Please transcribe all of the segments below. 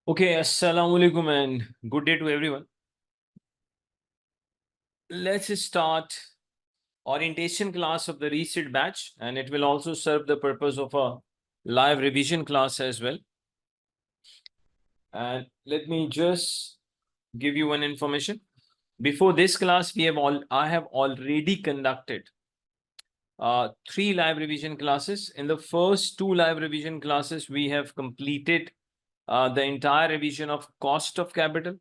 Okay, assalamu alaikum and good day to everyone. Let's start orientation class of the reset batch, and it will also serve the purpose of a live revision class as well. And let me just give you one information. Before this class, I have already conducted 3 live revision classes. In the first 2 live revision classes, we have completed the entire revision of cost of capital.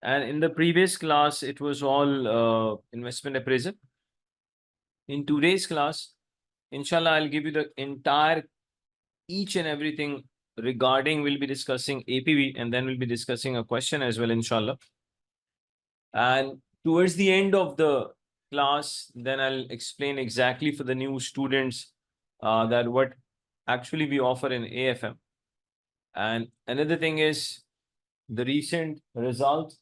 And in the previous class, it was all investment appraisal. In today's class, inshallah, I'll give you the entire each and everything regarding, we'll be discussing APV, and then we'll be discussing a question as well, inshallah. And towards the end of the class, then I'll explain exactly for the new students that what actually we offer in AFM. And another thing is the recent results.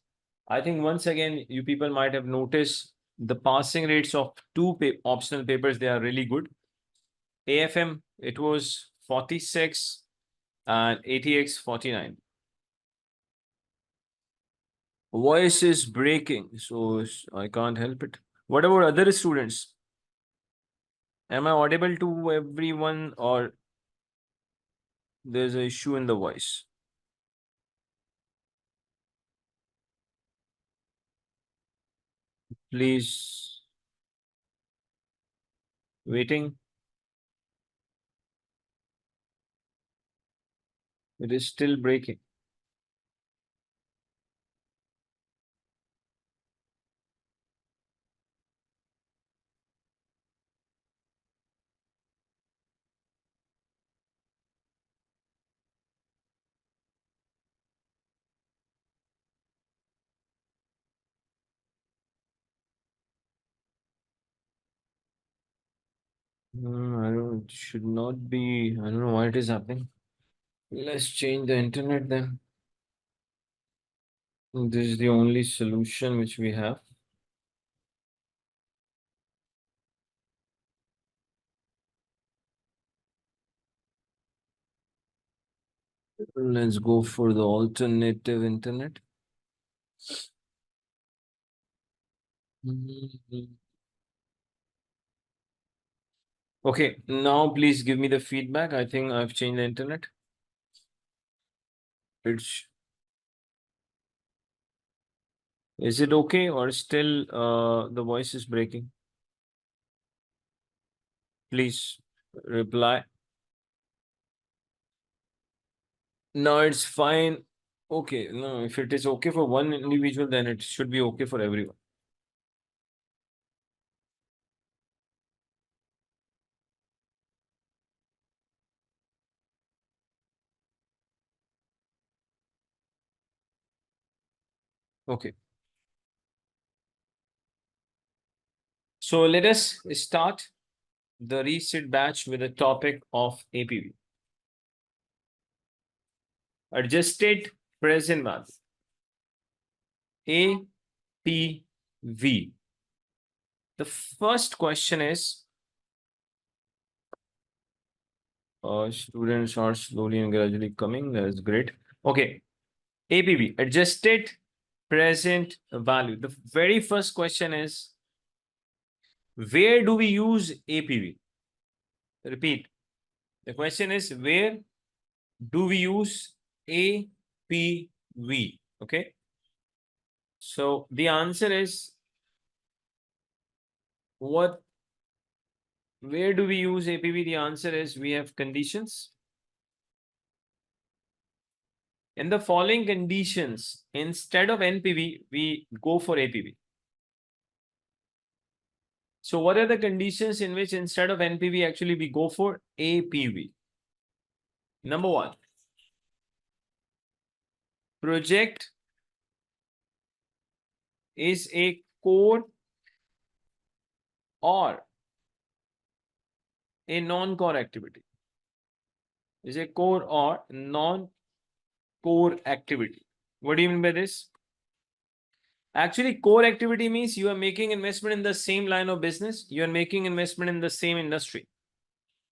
I think once again, you people might have noticed the passing rates of 2 optional papers, they are really good. AFM, it was 46 and ATX 49. Voice is breaking, so I can't help it. What about other students? Am I audible to everyone, or there's an issue in the voice? Please, waiting. It is still breaking. I don't, it should not be, I don't know why it is happening. Let's change the internet then. This is the only solution which we have. Let's go for the alternative internet. Okay, now please give me the feedback. I think I've changed the internet. Is it okay, or still the voice is breaking? Please reply. No, it's fine. Okay, no, if it is okay for one individual, then it should be okay for everyone. Okay. So let us start the reset batch with the topic of APV. Adjusted present value. APV. The first question is, students are slowly and gradually coming. That is great. Okay. APV, adjusted present value. The very first question is, where do we use APV? Repeat. The question is, where do we use APV? Okay. So the answer is, where do we use APV? The answer is, we have conditions. In the following conditions, instead of NPV, we go for APV. So what are the conditions in which instead of NPV, actually we go for APV? Number 1, project is a core or a non-core activity. Is a core or non-core activity. What do you mean by this? Actually, core activity means you are making investment in the same line of business. You are making investment in the same industry.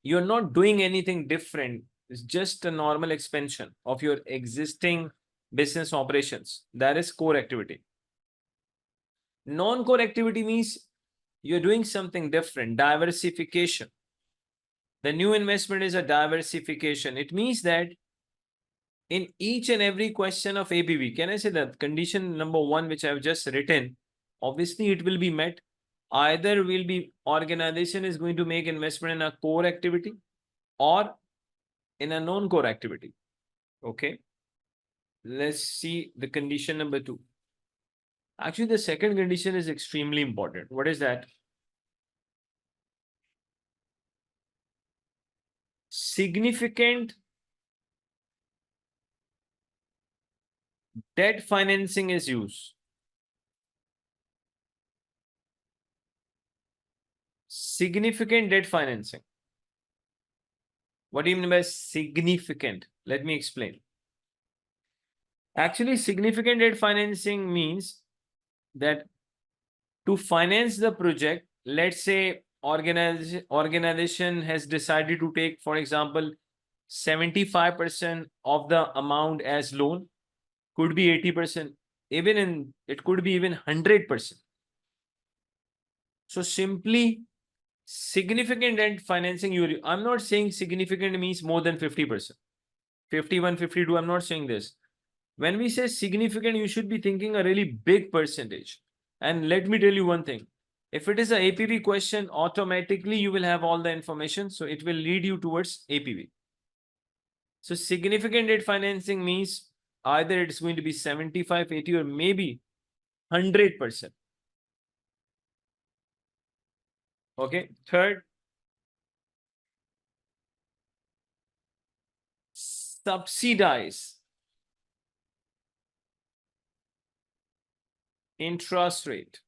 You are not doing anything different It's just a normal expansion of your existing business operations. That is core activity. Non-core activity means you're doing something different, diversification. The new investment is a diversification. It means that in each and every question of APV, can I say that condition number one, which I've just written, obviously it will be met. Either will be organization is going to make investment in a core activity or in a non-core activity. Okay. Let's see the condition number two. Actually, the second condition is extremely important. What is that? Significant debt financing is used. Significant debt financing. What do you mean by significant? Let me explain. Actually, significant debt financing means that to finance the project, let's say organization has decided to take, for example, 75% of the amount as loan, could be 80%, it could be even 100%. So simply significant debt financing, I'm not saying significant means more than 50%. 51, 52, I'm not saying this. When we say significant, you should be thinking a really big percentage. And let me tell you one thing. If it is an APV question, automatically you will have all the information. So it will lead you towards APV. So significant debt financing means either it's going to be 75, 80, or maybe 100%. Okay. Third, subsidize interest rate.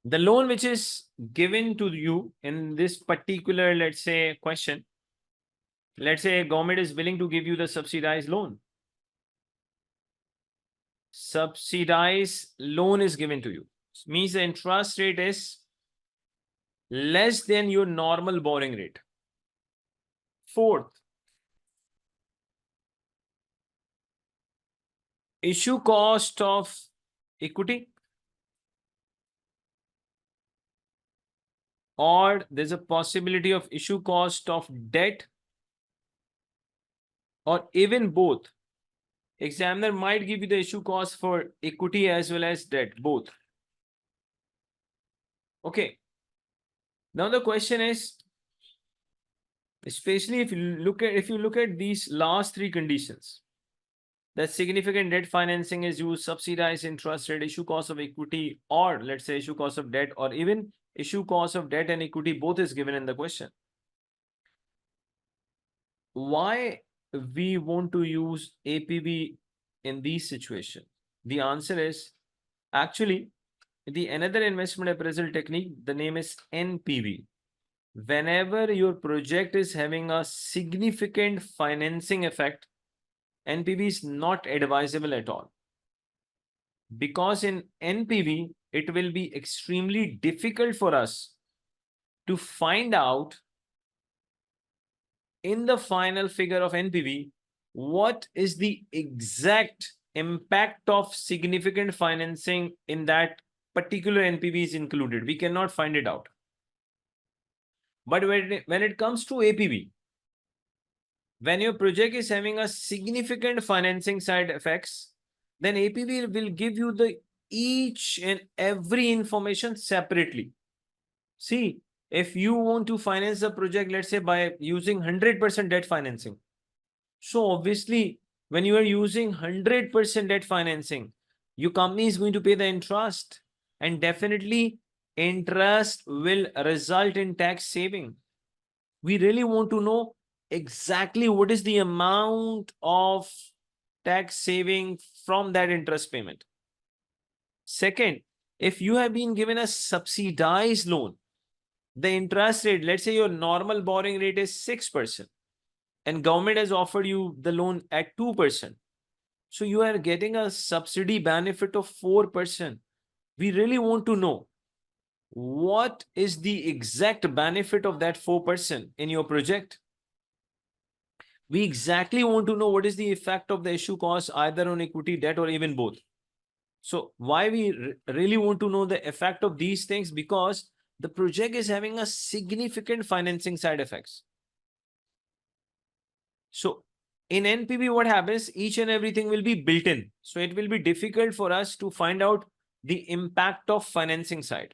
The loan which is given to you in this particular, let's say, question, let's say government is willing to give you the subsidized loan. Subsidized loan is given to you. It means the interest rate is less than your normal borrowing rate. Fourth, issue cost of equity, or there's a possibility of issue cost of debt, or even both. Examiner might give you the issue cost for equity as well as debt, both. Okay. Now the question is, especially if you look at these last three conditions, that significant debt financing is used, subsidized interest rate, issue cost of equity, or let's say issue cost of debt, or even issue cost of debt and equity, both is given in the question. Why we want to use APV in these situations? The answer is actually the another investment appraisal technique, the name is NPV. Whenever your project is having a significant financing effect, NPV is not advisable at all. Because in NPV, it will be extremely difficult for us to find out in the final figure of NPV, what is the exact impact of significant financing in that particular NPV is included. We cannot find it out. But when it comes to APV, when your project is having a significant financing side effects, then APV will give you the each and every information separately. See, if you want to finance a project, let's say by using 100% debt financing. So obviously, when you are using 100% debt financing, your company is going to pay the interest, and definitely interest will result in tax saving. We really want to know exactly what is the amount of tax saving from that interest payment. Second, if you have been given a subsidized loan, the interest rate, let's say your normal borrowing rate is 6%, and government has offered you the loan at 2%. So you are getting a subsidy benefit of 4%. We really want to know what is the exact benefit of that 4% in your project? We exactly want to know what is the effect of the issue cost either on equity, debt, or even both. So why we really want to know the effect of these things? Because the project is having a significant financing side effects. So in NPV, what happens? Each and everything will be built in. So it will be difficult for us to find out the impact of financing side.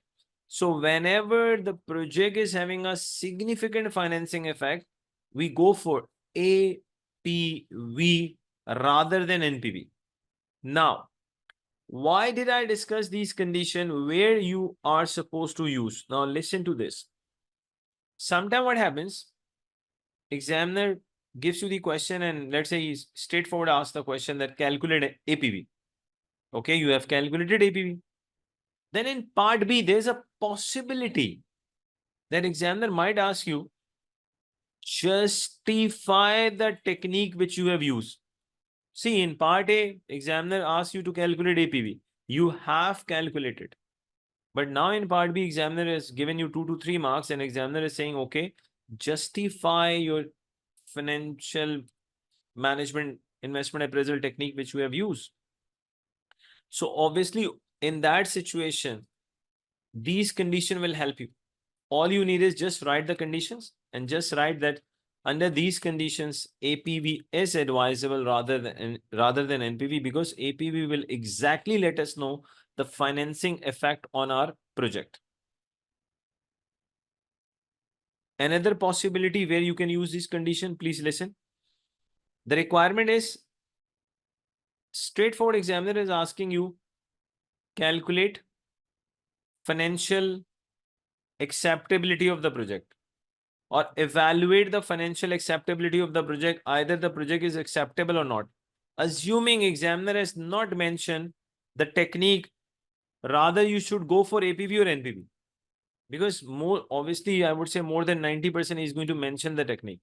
So whenever the project is having a significant financing effect, we go for APV rather than NPV. Now, why did I discuss these conditions where you are supposed to use? Now listen to this. Sometimes what happens, examiner gives you the question and let's say he's straightforward asks the question that calculate APV. Okay, you have calculated APV. Then in part B, there's a possibility that examiner might ask you, justify the technique which you have used. See, in part A, examiner asks you to calculate APV. You have calculated. But now in part B, examiner has given you 2 to 3 marks and examiner is saying, okay, justify your financial management investment appraisal technique which we have used. So obviously in that situation, these conditions will help you. All you need is just write the conditions and just write that under these conditions, APV is advisable rather than NPV, because APV will exactly let us know the financing effect on our project. Another possibility where you can use this condition, please listen. The requirement is straightforward. Examiner is asking you calculate financial acceptability of the project or evaluate the financial acceptability of the project, either the project is acceptable or not. Assuming examiner has not mentioned the technique, rather you should go for APV or NPV, because more obviously I would say more than 90% is going to mention the technique.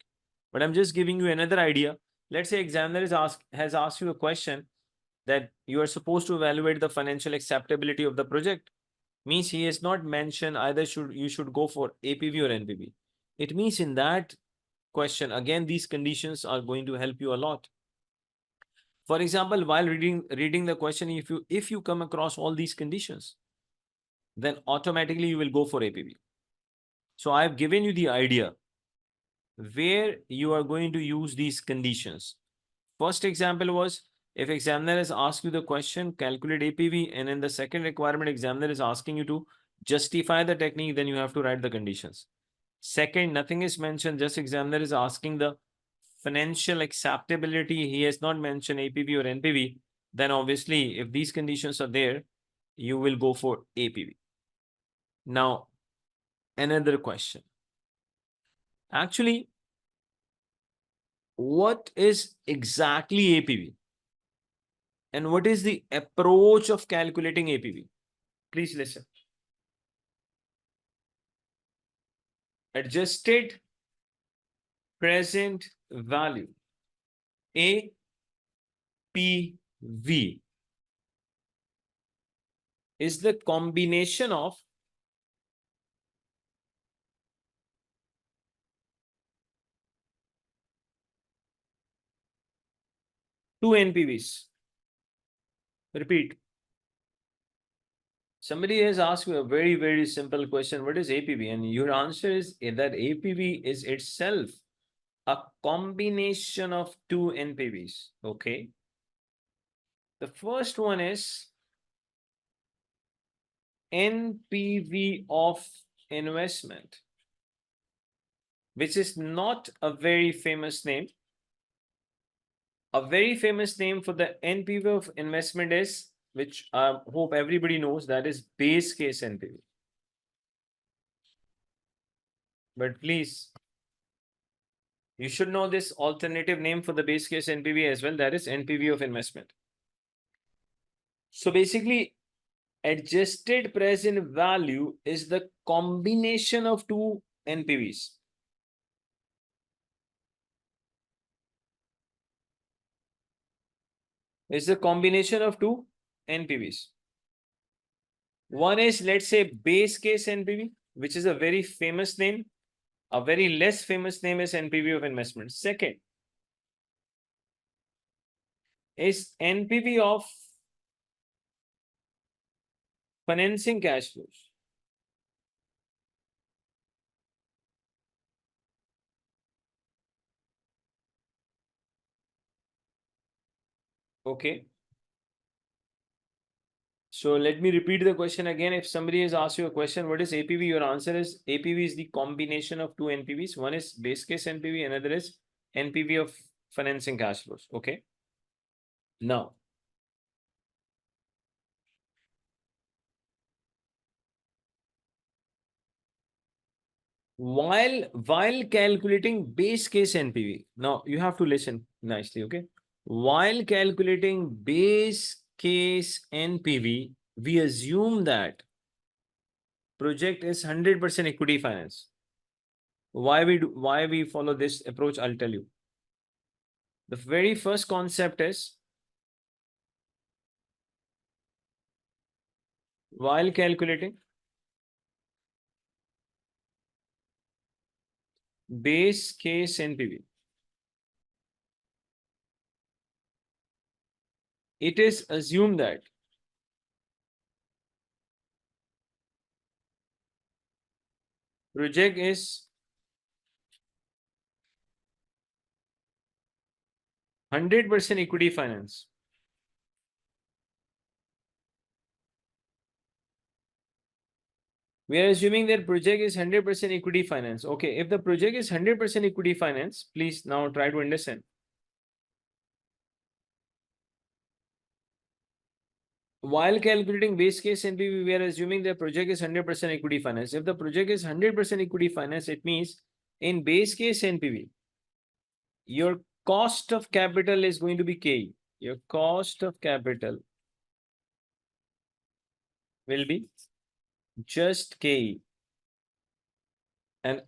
But I'm just giving you another idea. Let's say examiner has asked you a question that you are supposed to evaluate the financial acceptability of the project. Means he has not mentioned either you should go for APV or NPV. It means in that question, again, these conditions are going to help you a lot. For example, while reading the question, if you come across all these conditions, then automatically you will go for APV. So I've given you the idea where you are going to use these conditions. First example was, if examiner has asked you the question, calculate APV, and in the second requirement, examiner is asking you to justify the technique, then you have to write the conditions. Second, nothing is mentioned, just examiner is asking the financial acceptability. He has not mentioned APV or NPV. Then obviously, if these conditions are there, you will go for APV. Now, another question. Actually, what is exactly APV? And what is the approach of calculating APV? Please listen. Adjusted present value, APV, is the combination of two NPVs. Repeat. Somebody has asked you a very, very simple question. What is APV? And your answer is that APV is itself a combination of two NPVs. Okay. The first one is NPV of investment, which is not a very famous name. A very famous name for the NPV of investment is, which I hope everybody knows, that is base case NPV. But please, you should know this alternative name for the base case NPV as well, that is NPV of investment. So basically, adjusted present value is the combination of two NPVs. It's the combination of two NPVs. One is, let's say, base case NPV, which is a very famous name. A very less famous name is NPV of investment. Second is NPV of financing cash flows. Okay. So let me repeat the question again. If somebody has asked you a question, what is APV? Your answer is APV is the combination of two NPVs. One is base case NPV, another is NPV of financing cash flows. Okay. Now, while calculating base case NPV, now you have to listen nicely. Okay. While calculating base case NPV, we assume that project is 100% equity finance. Why we follow this approach? I'll tell you. The very first concept is, while calculating base case NPV, it is assumed that project is 100% equity finance. We are assuming that project is 100% equity finance. Okay, if the project is 100% equity finance, please now try to understand. While calculating base case NPV, we are assuming the project is 100% equity finance. If the project is 100% equity finance, it means in base case NPV, your cost of capital is going to be K. Your cost of capital will be just K. And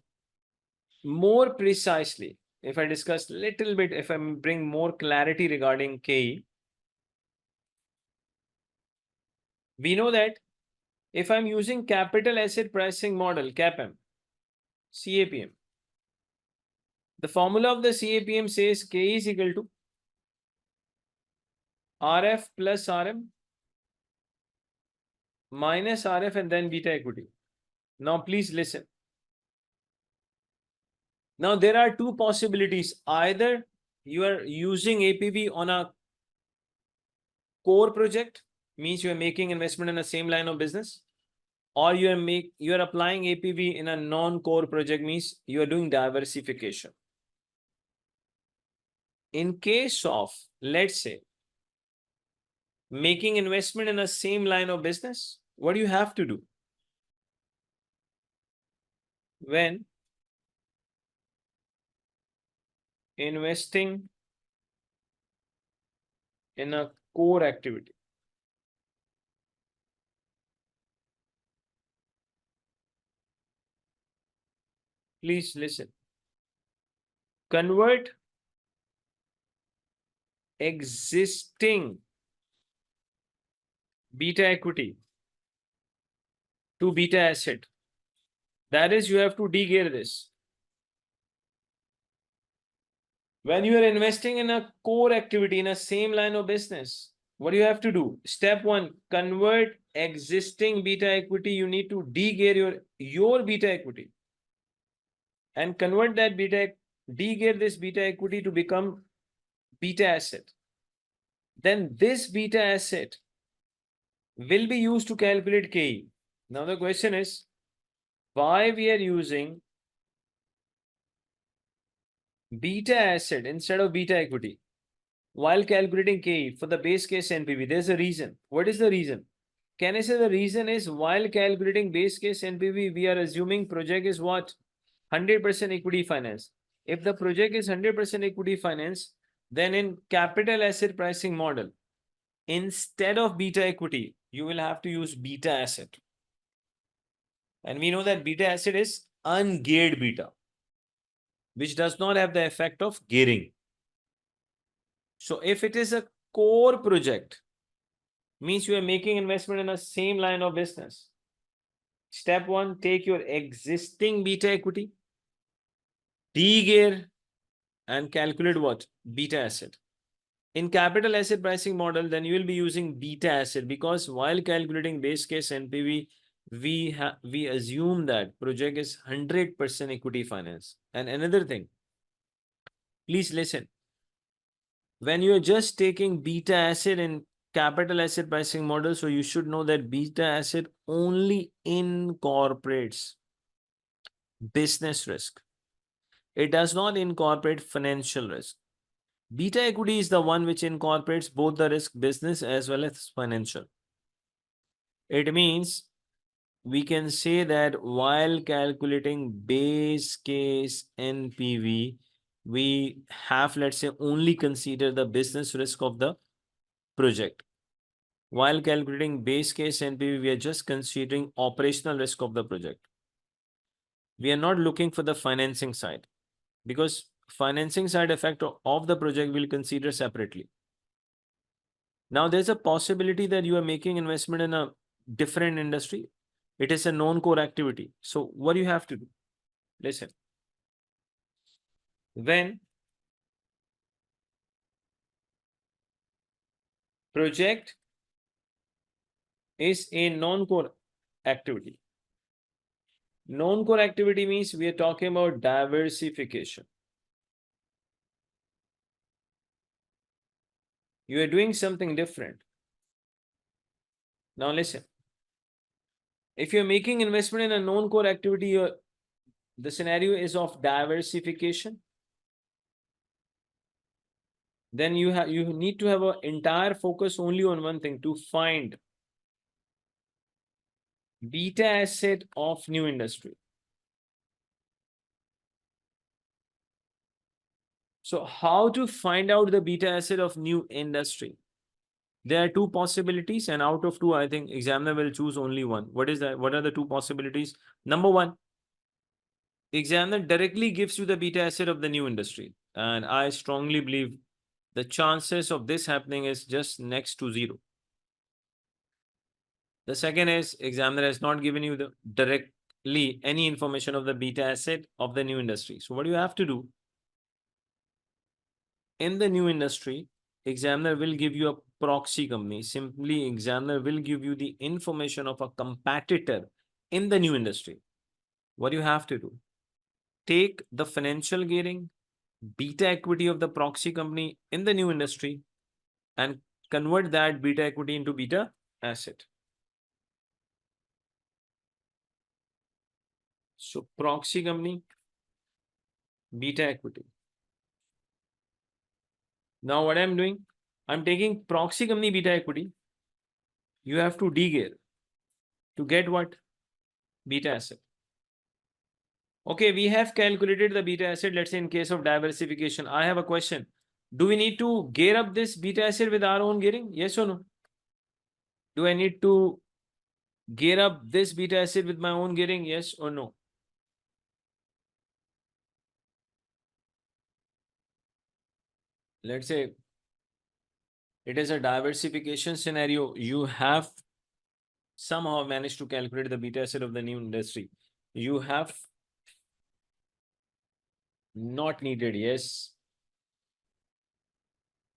more precisely, if I discuss little bit, if I bring more clarity regarding K, we know that if I'm using capital asset pricing model, CAPM, CAPM, the formula of the CAPM says K is equal to RF plus RM minus RF and then beta equity. Now, please listen. Now, there are two possibilities. Either you are using APV on a core project, means you are making investment in the same line of business, or you are applying APV in a non-core project, means you are doing diversification. In case of, let's say, making investment in the same line of business, what do you have to do? When investing in a core activity, please listen. Convert existing beta equity to beta asset. That is, you have to de-gear this. When you are investing in a core activity in a same line of business, what do you have to do? Step one, convert existing beta equity. You need to de-gear your beta equity and convert that de-gear this beta equity to become beta asset. Then this beta asset will be used to calculate KE. Now the question is, why we are using beta asset instead of beta equity while calculating KE for the base case NPV? There's a reason. What is the reason? Can I say the reason is, while calculating base case NPV, we are assuming project is what? 100% equity finance. If the project is 100% equity finance, then in capital asset pricing model, instead of beta equity, you will have to use beta asset. And we know that beta asset is ungeared beta, which does not have the effect of gearing. So if it is a core project, Means you are making investment in the same line of business. Step one, take your existing beta equity, de-gear, and calculate what? Beta asset. In capital asset pricing model, then you will be using beta asset, because while calculating base case NPV, we assume that project is 100% equity finance. And another thing, please listen. When you are just taking beta asset in capital asset pricing model, so you should know that beta asset only incorporates business risk. It does not incorporate financial risk. Beta equity is the one which incorporates both the risk, business as well as financial. It means we can say that while calculating base case NPV, we have, let's say, only consider the business risk of the project. While calculating base case NPV, we are just considering operational risk of the project. We are not looking for the financing side, because financing side effect of the project we'll consider separately. Now, there's a possibility that you are making investment in a different industry. It is a non-core activity. So what do you have to do? Listen. When project is a non-core activity. Non-core activity means we are talking about diversification. You are doing something different. Now listen. If you're making investment in a non-core activity, the scenario is of diversification. Then you need to have an entire focus only on one thing, to find beta asset of new industry. So how to find out the beta asset of new industry? There are two possibilities, and out of two, I think examiner will choose only one. What is that? What are the two possibilities? Number one, examiner directly gives you the beta asset of the new industry. And I strongly believe the chances of this happening is just next to zero. The second is examiner has not given you the directly any information of the beta asset of the new industry. So what do you have to do? In the new industry, examiner will give you a proxy company. Simply, examiner will give you the information of a competitor in the new industry. What do you have to do? Take the financial gearing, beta equity of the proxy company in the new industry, and convert that beta equity into beta asset. So proxy company, beta equity. Now what I'm doing, I'm taking proxy company beta equity. You have to de-gear to get what? Beta asset. Okay, we have calculated the beta asset. Let's say in case of diversification, I have a question. Do we need to gear up this beta asset with our own gearing? Yes or no? Do I need to gear up this beta asset with my own gearing? Yes or no? Let's say it is a diversification scenario. You have somehow managed to calculate the beta asset of the new industry. You have not needed. Yes.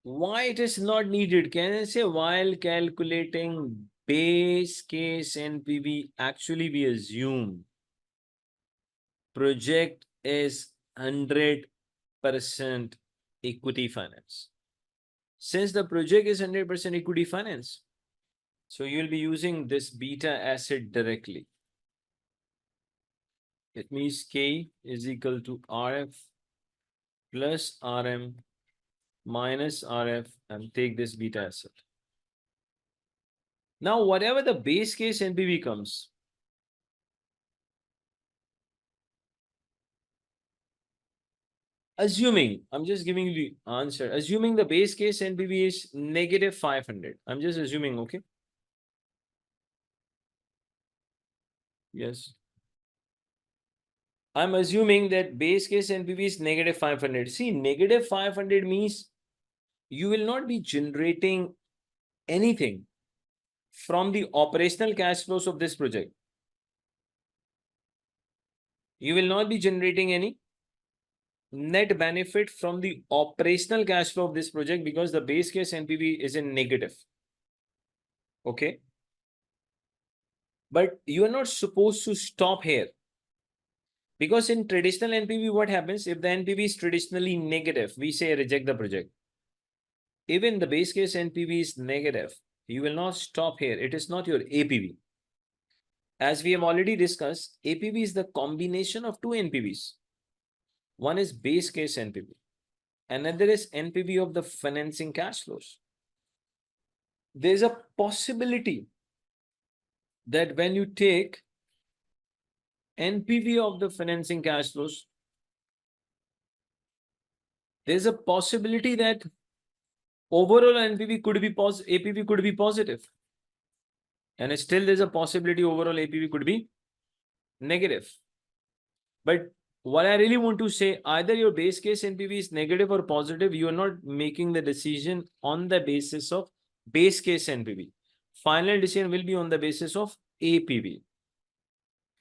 Why it is not needed? Can I say while calculating base case NPV, actually we assume project is 100% equity finance. Since the project is 100% equity finance, so you'll be using this beta asset directly. It means K is equal to RF plus RM minus RF, and take this beta asset. Now, whatever the base case NPV comes, assuming, I'm just giving you the answer, assuming the base case NPV is negative 500. I'm just assuming, okay? Yes. I'm assuming that base case NPV is negative 500. See, negative 500 means you will not be generating anything from the operational cash flows of this project. You will not be generating any net benefit from the operational cash flow of this project because the base case NPV is in negative. Okay. But you are not supposed to stop here. Because in traditional NPV, what happens if the NPV is traditionally negative? We say reject the project. Even the base case NPV is negative. You will not stop here. It is not your APV. As we have already discussed, APV is the combination of two NPVs. One is base case NPV. Another is NPV of the financing cash flows. There's a possibility that when you take NPV of the financing cash flows, there's a possibility that overall NPV could be APV could be positive. And still there's a possibility overall APV could be negative. But what I really want to say, either your base case NPV is negative or positive, you are not making the decision on the basis of base case NPV. Final decision will be on the basis of APV.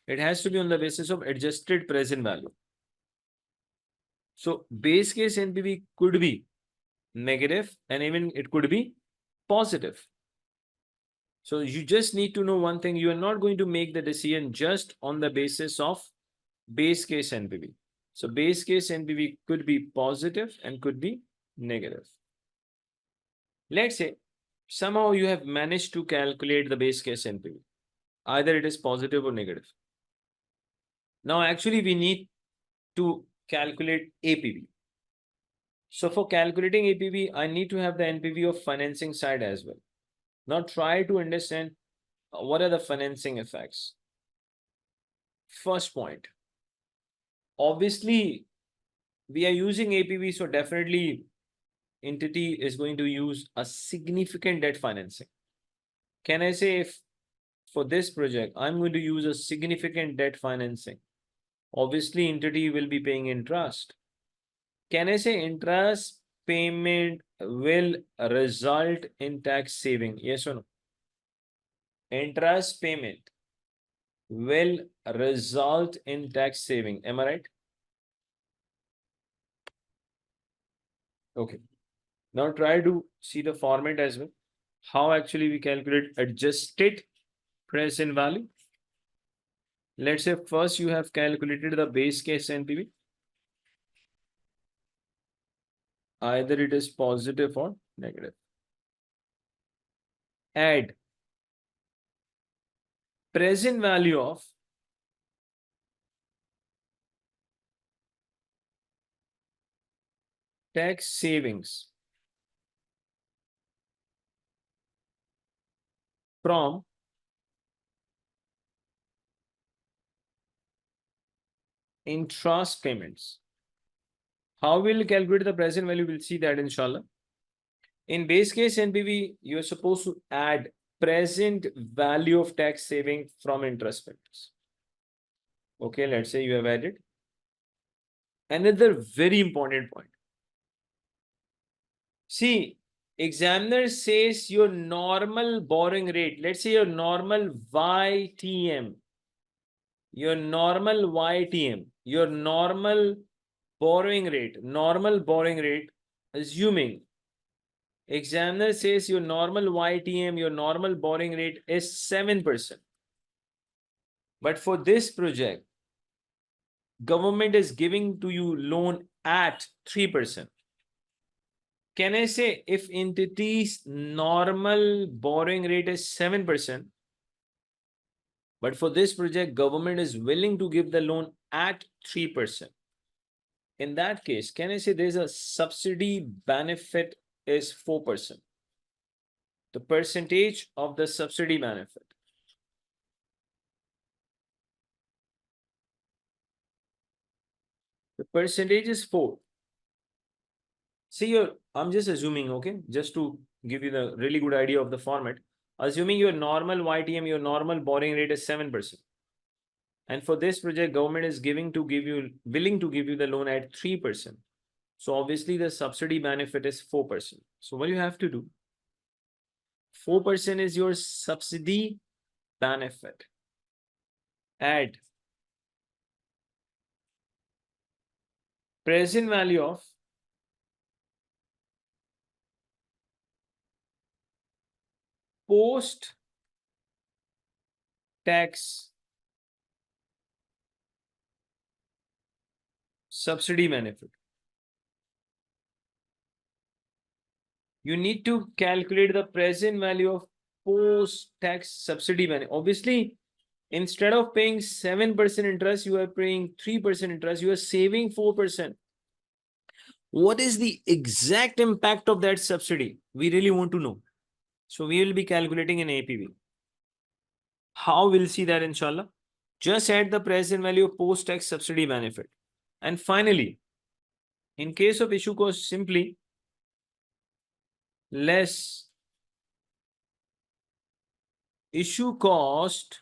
It has to be on the basis of adjusted present value. So base case NPV could be negative and even it could be positive. So you just need to know one thing. You are not going to make the decision just on the basis of base case NPV. So base case NPV could be positive and could be negative. Let's say somehow you have managed to calculate the base case NPV. Either it is positive or negative. Now actually we need to calculate APV. So for calculating APV, I need to have the NPV of financing side as well. Now try to understand what are the financing effects. First point. Obviously, we are using APV, so definitely entity is going to use a significant debt financing. Can I say if for this project, I'm going to use a significant debt financing? Obviously, entity will be paying interest. Can I say interest payment will result in tax saving? Yes or no? Interest payment will result in tax saving. Am I right? Okay. Now try to see the format as well. How actually we calculate adjusted present value. Let's say first you have calculated the base case NPV. Either it is positive or negative. Add present value of tax savings from interest payments. How will you calculate the present value? We'll see that inshallah. In base case NPV, you are supposed to add present value of tax saving from interest payments. Okay, let's say you have added. Another very important point. See, examiner says your normal borrowing rate, let's say your normal YTM, your normal borrowing rate, assuming examiner says your normal YTM, your normal borrowing rate is 7%. But for this project, government is giving to you loan at 3%. Can I say if entity's normal borrowing rate is 7%, but for this project, government is willing to give the loan at 3%. In that case, can I say there's a subsidy benefit is 4%? The percentage of the subsidy benefit. The percentage is 4. See, I'm just assuming, okay, just to give you the really good idea of the format. Assuming your normal YTM, your normal borrowing rate is 7%. And for this project, government is willing to give you the loan at 3%. So obviously the subsidy benefit is 4%. So what you have to do? 4% is your subsidy benefit. Add present value of post tax subsidy benefit. You need to calculate the present value of post tax subsidy benefit. Obviously, instead of paying 7% interest, you are paying 3% interest, you are saving 4%. What is the exact impact of that subsidy? We really want to know. So we will be calculating in APV. How we'll see that, inshallah? Just add the present value of post-tax subsidy benefit. And finally, in case of issue cost, simply less issue cost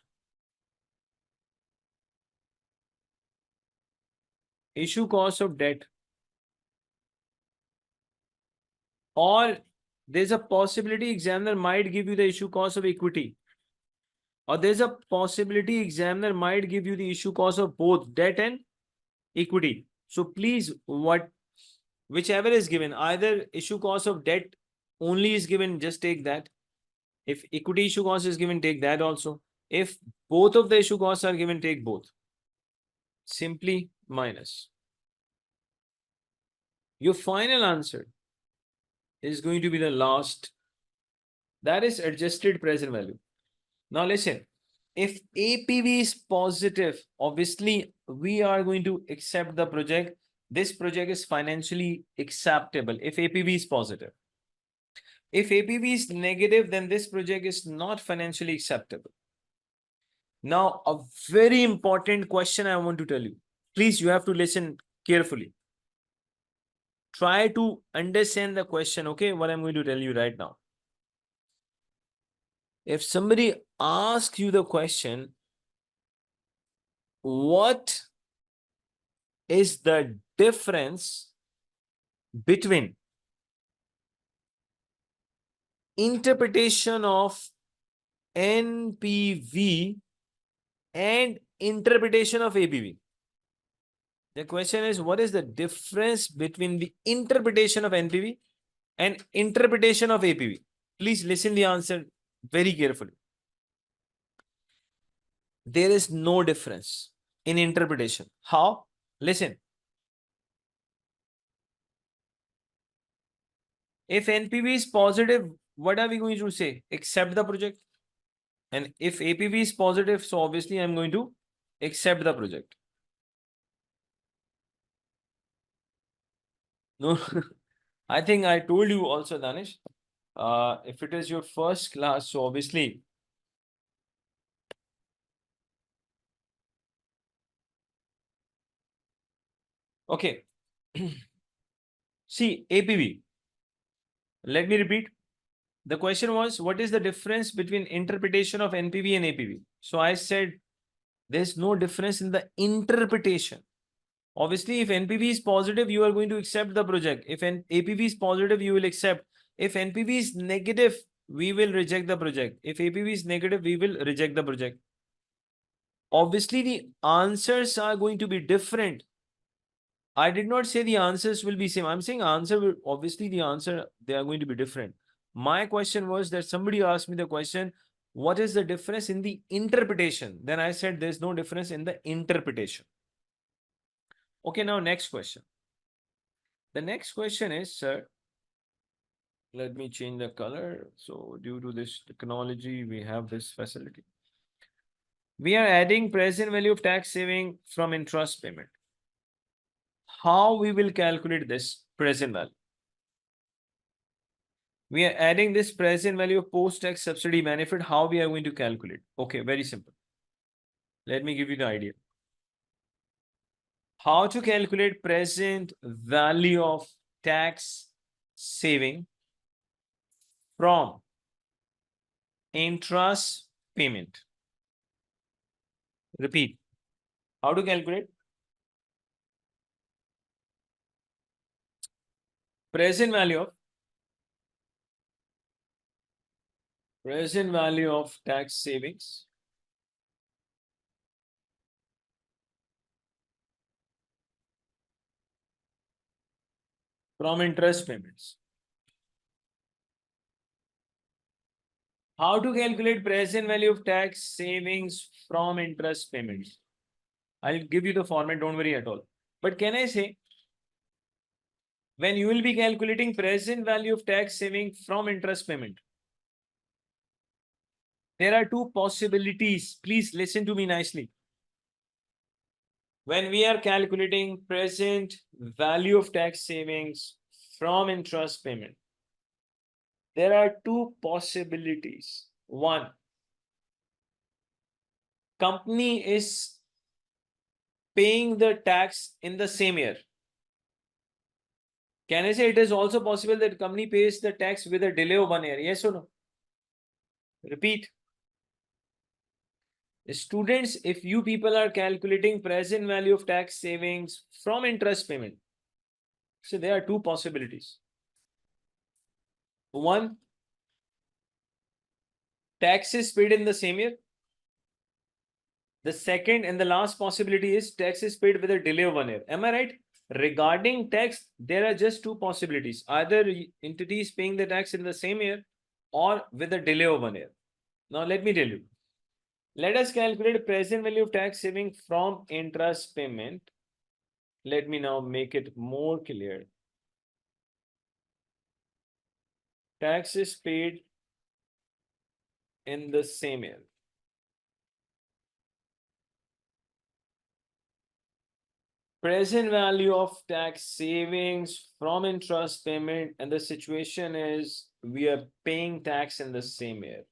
of debt, or there's a possibility examiner might give you the issue cost of equity, or there's a possibility examiner might give you the issue cost of both debt and equity. So please, whichever is given, either issue cost of debt only is given, just take that. If equity issue cost is given, take that also. If both of the issue costs are given, take both. Simply minus. Your final answer is going to be the last. That is adjusted present value. Now listen, if APV is positive, obviously we are going to accept the project. This project is financially acceptable if APV is positive. If APV is negative, then this project is not financially acceptable. Now, a very important question I want to tell you. Please, you have to listen carefully. Try to understand the question, okay? What I'm going to tell you right now. If somebody asks you the question, what is the difference between interpretation of NPV and interpretation of APV? The question is, what is the difference between the interpretation of NPV and interpretation of APV? Please listen the answer very carefully. There is no difference in interpretation. How? Listen. If NPV is positive, what are we going to say? Accept the project. And if APV is positive, so obviously I'm going to accept the project. No, I think I told you also, Danish. If it is your first class, so obviously okay. See, APV. Let me repeat. The question was, what is the difference between interpretation of NPV and APV? So I said, there's no difference in the interpretation. Obviously, if NPV is positive, you are going to accept the project. If APV is positive, you will accept. If NPV is negative, we will reject the project. If APV is negative, we will reject the project. Obviously, the answers are going to be different. I did not say the answers will be same. I'm saying answer will, obviously the answer, they are going to be different. My question was that somebody asked me the question, what is the difference in the interpretation? Then I said there's no difference in the interpretation. Okay, now next question. The next question is, sir, let me change the color. So due to this technology, we have this facility. We are adding present value of tax saving from interest payment. How we will calculate this present value? We are adding this present value of post-tax subsidy benefit. How we are going to calculate? Okay, very simple. Let me give you the idea. How to calculate present value of tax saving from interest payment. Repeat. How to calculate? Present value of Present value of tax savings from interest payments. How to calculate present value of tax savings from interest payments? I'll give you the format, don't worry at all. But can I say, when you will be calculating present value of tax saving from interest payment, there are two possibilities. Please listen to me nicely. When we are calculating present value of tax savings from interest payment, there are two possibilities. One, company is paying the tax in the same year. Can I say it is also possible that company pays the tax with a delay of 1 year? Yes or no? Repeat. Students, if you people are calculating present value of tax savings from interest payment, so there are two possibilities. One, tax is paid in the same year. The second and the last possibility is tax is paid with a delay of 1 year. Am I right? Regarding tax, there are just two possibilities. Either entities paying the tax in the same year or with a delay of 1 year. Now, let me tell you. Let us calculate present value of tax saving from interest payment. Let me now make it more clear. Tax is paid in the same year. Present value of tax savings from interest payment, and the situation is we are paying tax in the same year.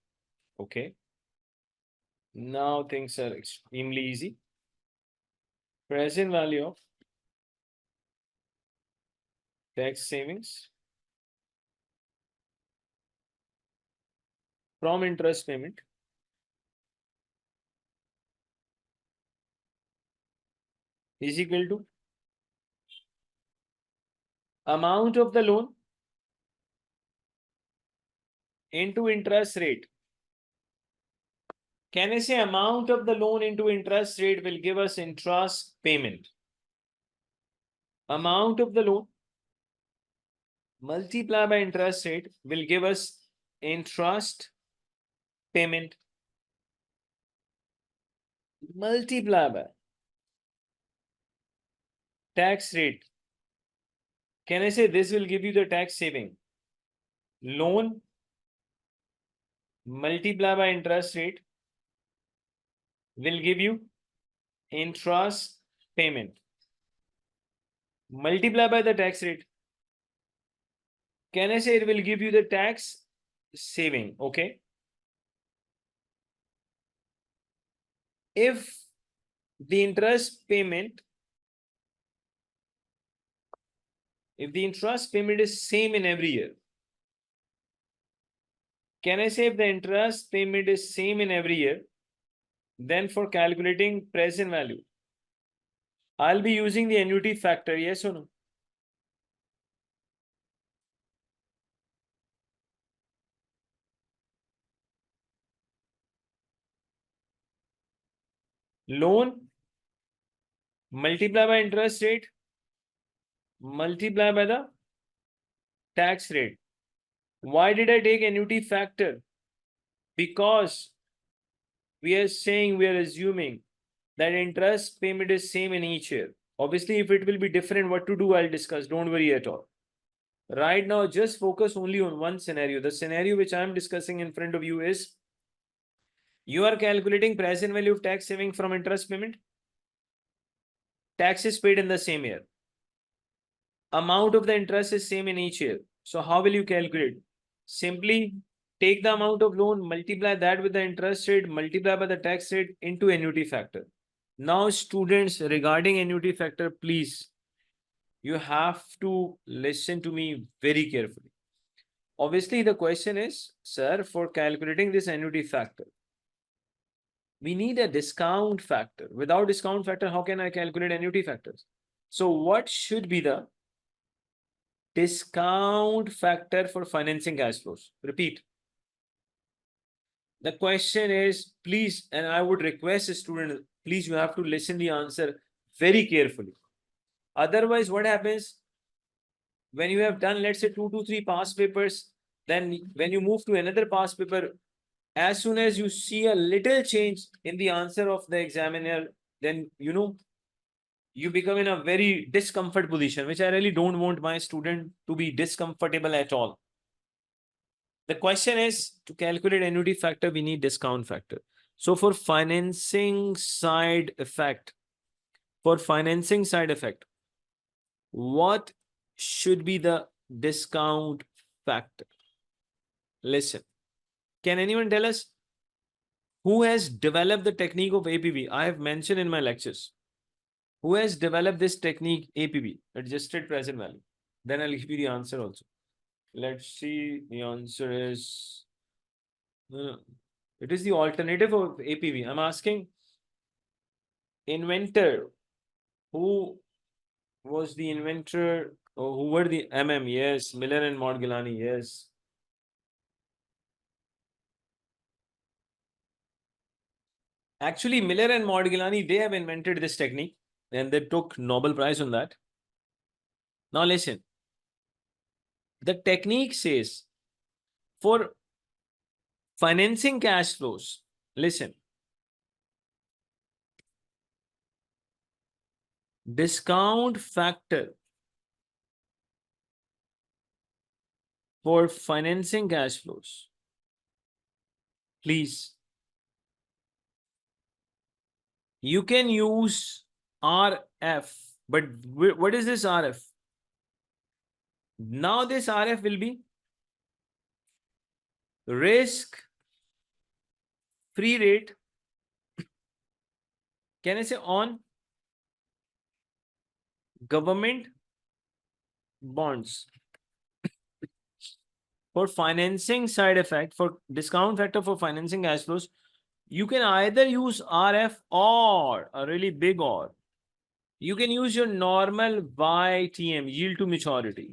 Okay. Now things are extremely easy. Present value of tax savings from interest payment is equal to amount of the loan into interest rate. Can I say amount of the loan into interest rate will give us interest payment? Amount of the loan multiplied by interest rate will give us interest payment multiplied by tax rate. Can I say this will give you the tax saving? Loan multiplied by interest rate will give you interest payment multiplied by the tax rate. Can I say it will give you the tax saving? Okay. If the interest payment is same in every year, can I say if the interest payment is same in every year, then for calculating present value, I'll be using the annuity factor, yes or no? Loan multiply by interest rate multiply by the tax rate. Why did I take annuity factor? Because we are assuming that interest payment is same in each year. Obviously, if it will be different, what to do, I'll discuss. Don't worry at all. Right now, just focus only on one scenario. The scenario which I'm discussing in front of you is you are calculating present value of tax saving from interest payment. Tax is paid in the same year. Amount of the interest is same in each year. So how will you calculate? Simply take the amount of loan, multiply that with the interest rate, multiply by the tax rate into annuity factor. Now, students, regarding annuity factor, please, you have to listen to me very carefully. Obviously, the question is, sir, for calculating this annuity factor, we need a discount factor. Without discount factor, how can I calculate annuity factors? So what should be the discount factor for financing cash flows? Repeat. The question is, please, and I would request a student, please, you have to listen the answer very carefully. Otherwise, what happens when you have done, let's say, 2 to 3 past papers, then when you move to another past paper, as soon as you see a little change in the answer of the examiner, then you become in a very discomfort position, which I really don't want my student to be discomfortable at all. The question is, to calculate annuity factor, we need discount factor. So for financing side effect, what should be the discount factor? Listen, can anyone tell us who has developed the technique of APV? I have mentioned in my lectures. Who has developed this technique, APV, adjusted present value? Then I'll give you the answer also. Let's see, the answer is, it is the alternative of APV. I'm asking inventor, who was the inventor, or who were the Yes, Miller and Morgellani, yes. Actually, Miller and Morgellani, they have invented this technique and they took Nobel Prize on that. Now listen, the technique says for financing cash flows, listen, discount factor for financing cash flows, please, you can use RF, but what is this RF? Now this RF will be risk free rate. Can I say on government bonds? For financing side effect, for discount factor for financing cash flows, you can either use RF or a really big or. You can use your normal YTM, yield to maturity.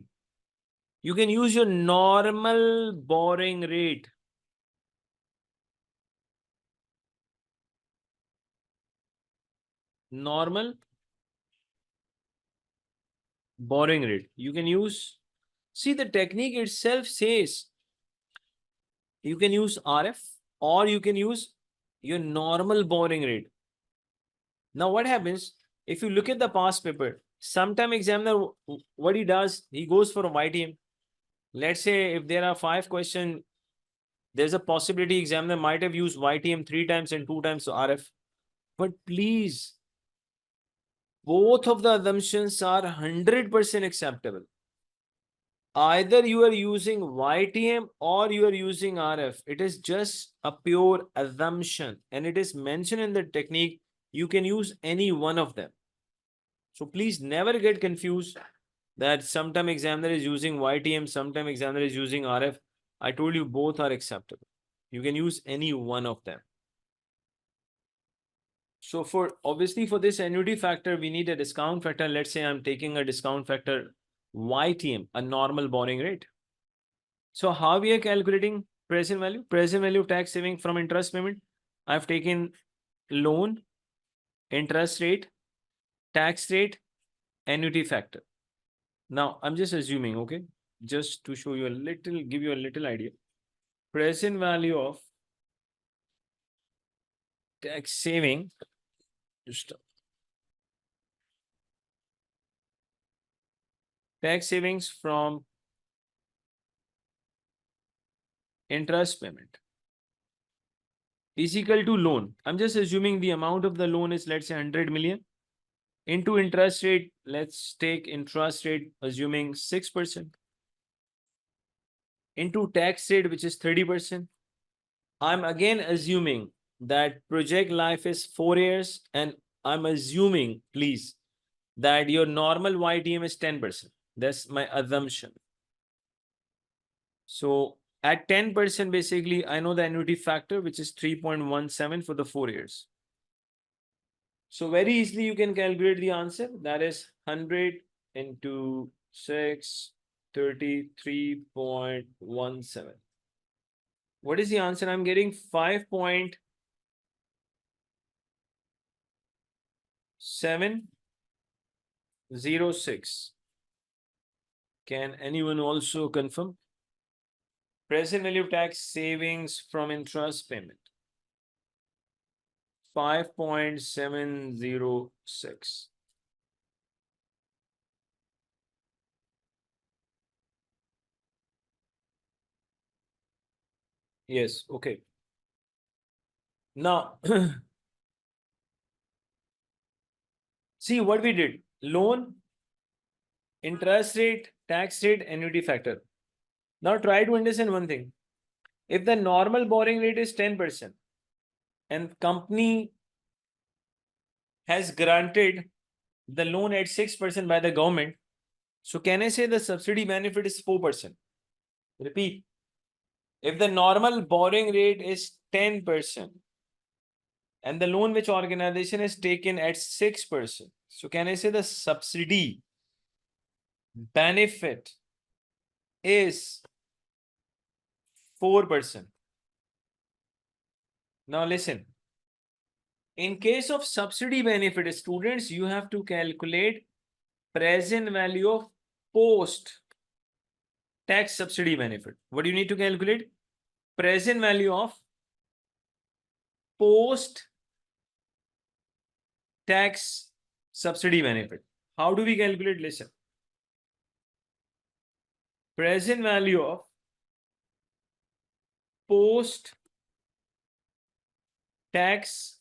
You can use your normal borrowing rate. Normal borrowing rate. You can use, see, the technique itself says you can use RF or you can use your normal borrowing rate. Now, what happens if you look at the past paper? Sometime examiner, what he does, he goes for a YTM. Let's say if there are 5 questions, there's a possibility examiner might have used YTM 3 times and 2 times RF. But please, both of the assumptions are 100% acceptable. Either you are using YTM or you are using RF. It is just a pure assumption and it is mentioned in the technique. You can use any one of them. So please never get confused that sometime examiner is using YTM, sometime examiner is using RF. I told you both are acceptable. You can use any one of them. So for obviously for this annuity factor, we need a discount factor. Let's say I'm taking a discount factor YTM, a normal borrowing rate. So how we are calculating present value? Present value of tax saving from interest payment. I've taken loan, interest rate, tax rate, annuity factor. Now I'm just assuming, okay, just to show you a little, give you a little idea. Present value of tax saving, just tax savings from interest payment is equal to loan. I'm just assuming the amount of the loan is, let's say, 100 million into interest rate. Let's take interest rate assuming 6% into tax rate, which is 30%. I'm again assuming that project life is 4 years, and I'm assuming, please, that your normal YTM is 10%. That's my assumption. So at 10%, basically, I know the annuity factor, which is 3.17 for the 4 years. So very easily you can calculate the answer. That is 100 into 6, 33.17. What is the answer? I'm getting 5.706. Can anyone also confirm? Present value tax savings from interest payment. 5.706. Yes, okay. Now, see what we did. Loan, interest rate, tax rate, annuity factor. Now try to understand one thing. If the normal borrowing rate is 10% and company has granted the loan at 6% by the government, so can I say the subsidy benefit is 4%? Repeat. If the normal borrowing rate is 10% and the loan which organization is taken at 6%, so can I say the subsidy benefit is 4%? Now listen. In case of subsidy benefit, students, you have to calculate present value of post tax subsidy benefit. What do you need to calculate? Present value of post tax subsidy benefit. How do we calculate? Listen. Present value of post tax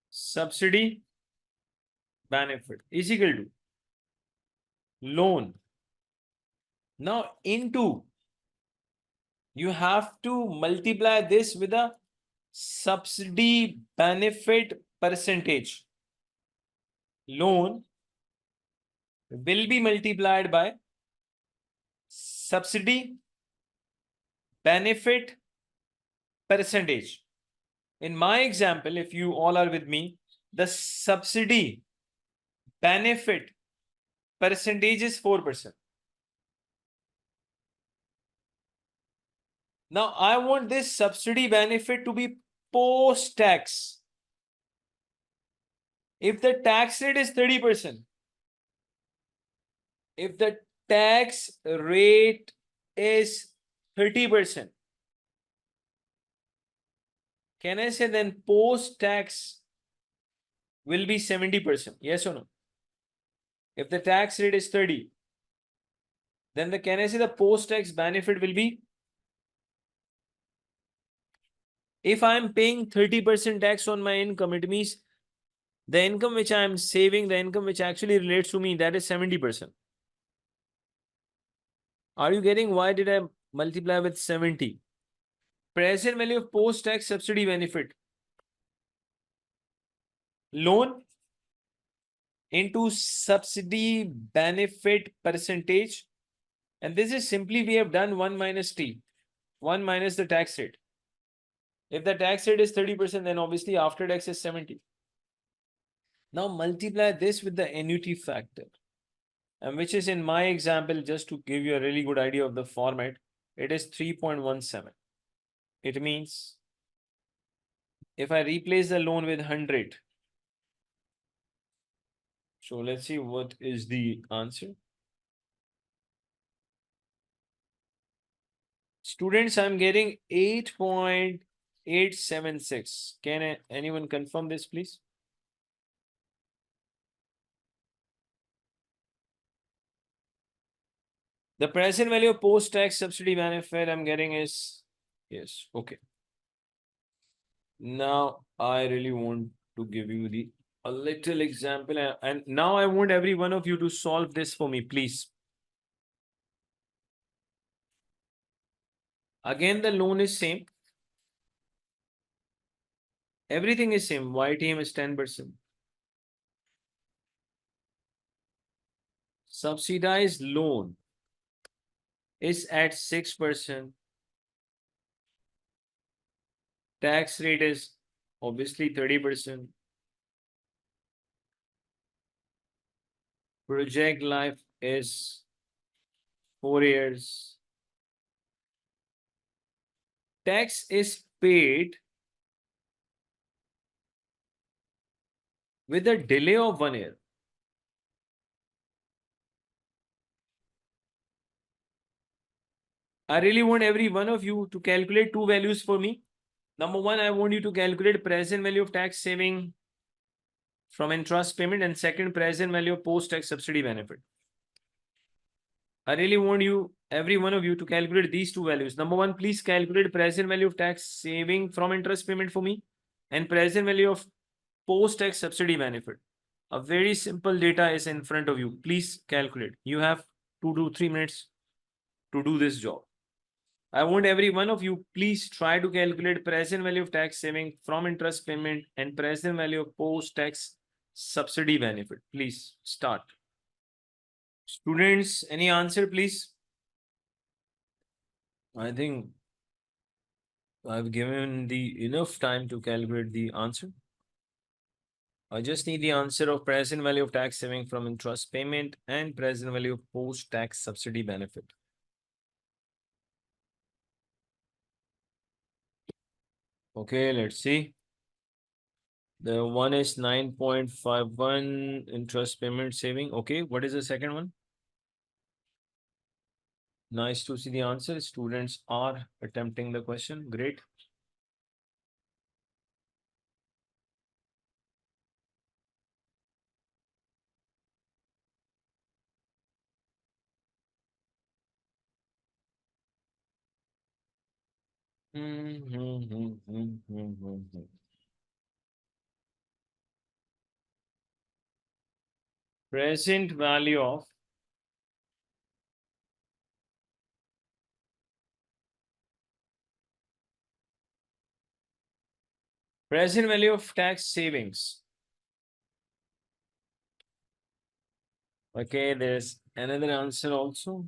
subsidy benefit is equal to loan. Now into, you have to multiply this with a subsidy benefit percentage. Loan will be multiplied by subsidy benefit percentage. In my example, if you all are with me, the subsidy benefit percentage is 4%. Now I want this subsidy benefit to be post-tax. If the tax rate is 30%, if the tax rate is 30%, can I say then post-tax will be 70%? Yes or no? If the tax rate is 30, then can I say the post-tax benefit will be, if I am paying 30% tax on my income, it means the income which I am saving, the income which actually relates to me, that is 70%. Are you getting why did I multiply with 70? Present value of post-tax subsidy benefit. Loan into subsidy benefit percentage. And this is simply we have done 1 minus T, 1 minus the tax rate. If the tax rate is 30%, then obviously after tax is 70. Now multiply this with the annuity factor, and which is in my example, just to give you a really good idea of the format, it is 3.17. It means if I replace the loan with 100, so let's see what is the answer. Students, I'm getting 8.876. Can anyone confirm this, please? The present value of post-tax subsidy benefit I'm getting is, yes, okay. Now I really want to give you a little example, and now I want every one of you to solve this for me, please. Again, the loan is same. Everything is same. YTM is 10%. Subsidized loan is at 6%. Tax rate is obviously 30%. Project life is 4 years. tax is paid with a delay of 1 year. I really want every one of you to calculate two values for me. Number one, I want you to calculate present value of tax saving from interest payment, and second, present value of post-tax subsidy benefit. I really want you, every one of you, to calculate these two values. Number one, please calculate present value of tax saving from interest payment for me, and present value of post-tax subsidy benefit. A very simple data is in front of you. Please calculate. You have 2 to 3 minutes to do this job. I want every one of you, please try to calculate present value of tax saving from interest payment and present value of post-tax subsidy benefit. Please start. Students, any answer, please? I think I've given the enough time to calculate the answer. I just need the answer of present value of tax saving from interest payment and present value of post-tax subsidy benefit. Okay, let's see. The one is 9.51 interest payment saving. Okay, what is the second one? Nice to see the answer. Students are attempting the question. Great. Present value of present value of tax savings. Okay, there's another answer also.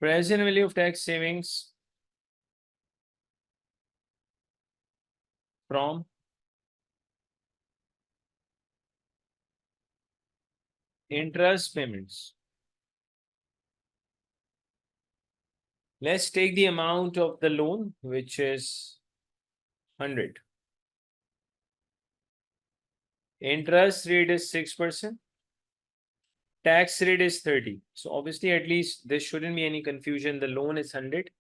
Present value of tax savings from interest payments. Let's take the amount of the loan, which is 100. Interest rate is 6%. Tax rate is 30. So obviously, at least there shouldn't be any confusion. The loan is 100.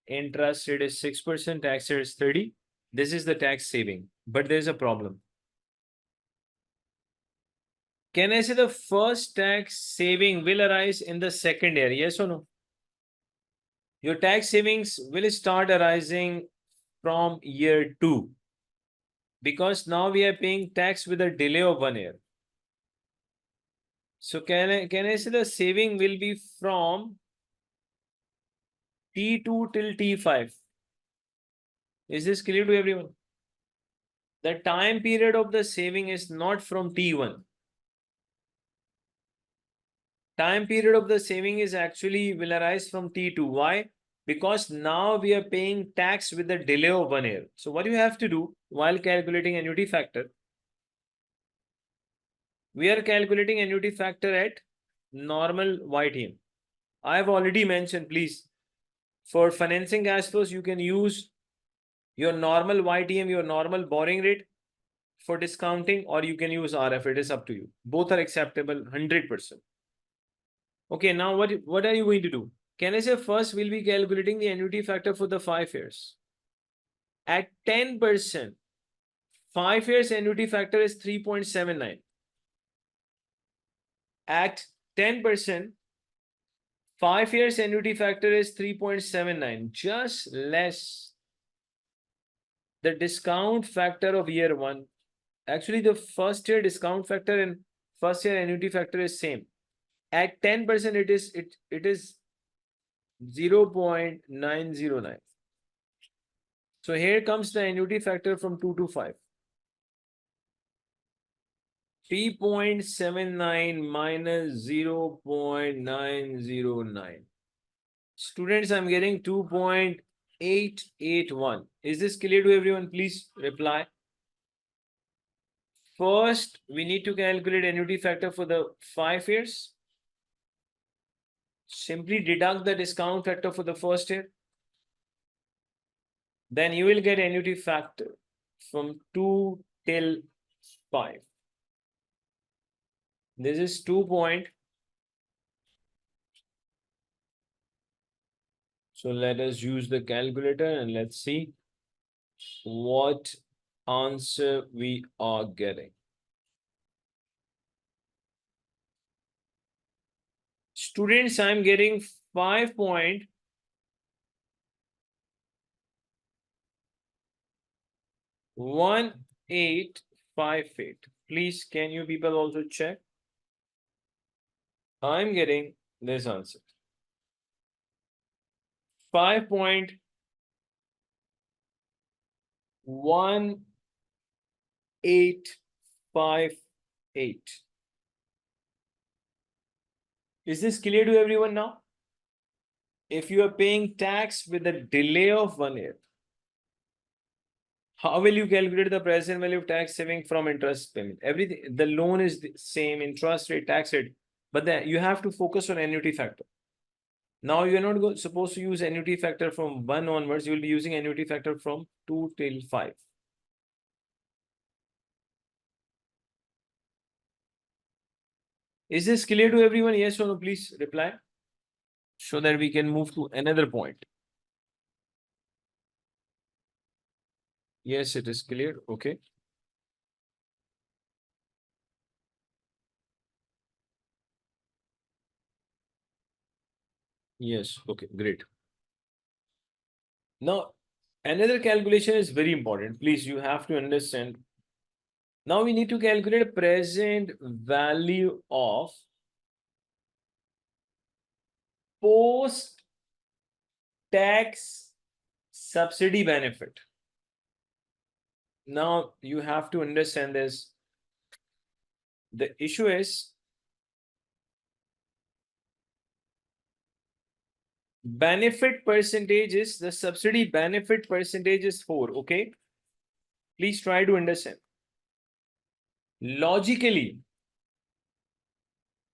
Interest rate is 6%. Tax rate is 30. This is the tax saving. But there's a problem. Can I say the first tax saving will arise in the second year? Yes or no? Your tax savings will start arising from year 2. Because now we are paying tax with a delay of 1 year. So can I say the saving will be from T2 till T5? Is this clear to everyone? The time period of the saving is not from T1. Time period of the saving is actually will arise from T2. Why? Because now we are paying tax with a delay of 1 year. So what you have to do while calculating annuity factor, we are calculating annuity factor at normal YTM. I've already mentioned, please, for financing cash flows, you can use your normal YTM, your normal borrowing rate for discounting, or you can use RF. It is up to you. Both are acceptable 100%. Okay, now what are you going to do? Can I say first we'll be calculating the annuity factor for the 5 years. At 10%, 5 years annuity factor is 3.79. At 10%, 5 years annuity factor is 3.79, just less the discount factor of year 1. Actually, the first year discount factor and first year annuity factor is same. At 10%, it is 0.909. So here comes the annuity factor from 2 to 5. 3.79 minus 0.909. Students, I'm getting 2.881. Is this clear to everyone? Please reply. First, we need to calculate annuity factor for the 5 years. Simply deduct the discount factor for the first year. then you will get annuity factor from 2 till 5. This is 2 point. So let us use the calculator and let's see what answer we are getting. Students, I'm getting 5.1858. Please, can you people also check? I'm getting this answer. 5.1858. Is this clear to everyone now? If you are paying tax with a delay of 1 year, how will you calculate the present value of tax saving from interest payment? Everything, the loan is the same, interest rate, tax rate, but then you have to focus on annuity factor. Now you're not supposed to use annuity factor from 1 onwards, you will be using annuity factor from 2 till 5. Is this clear to everyone? Yes or no? Please reply so that we can move to another point. Yes, it is clear. Okay. Yes. Okay, great. Now, another calculation is very important. Please, you have to understand. Now we need to calculate present value of post tax subsidy benefit. Now you have to understand this. The issue is benefit percentage is the subsidy benefit percentage is 4. Okay. Please try to understand. Logically,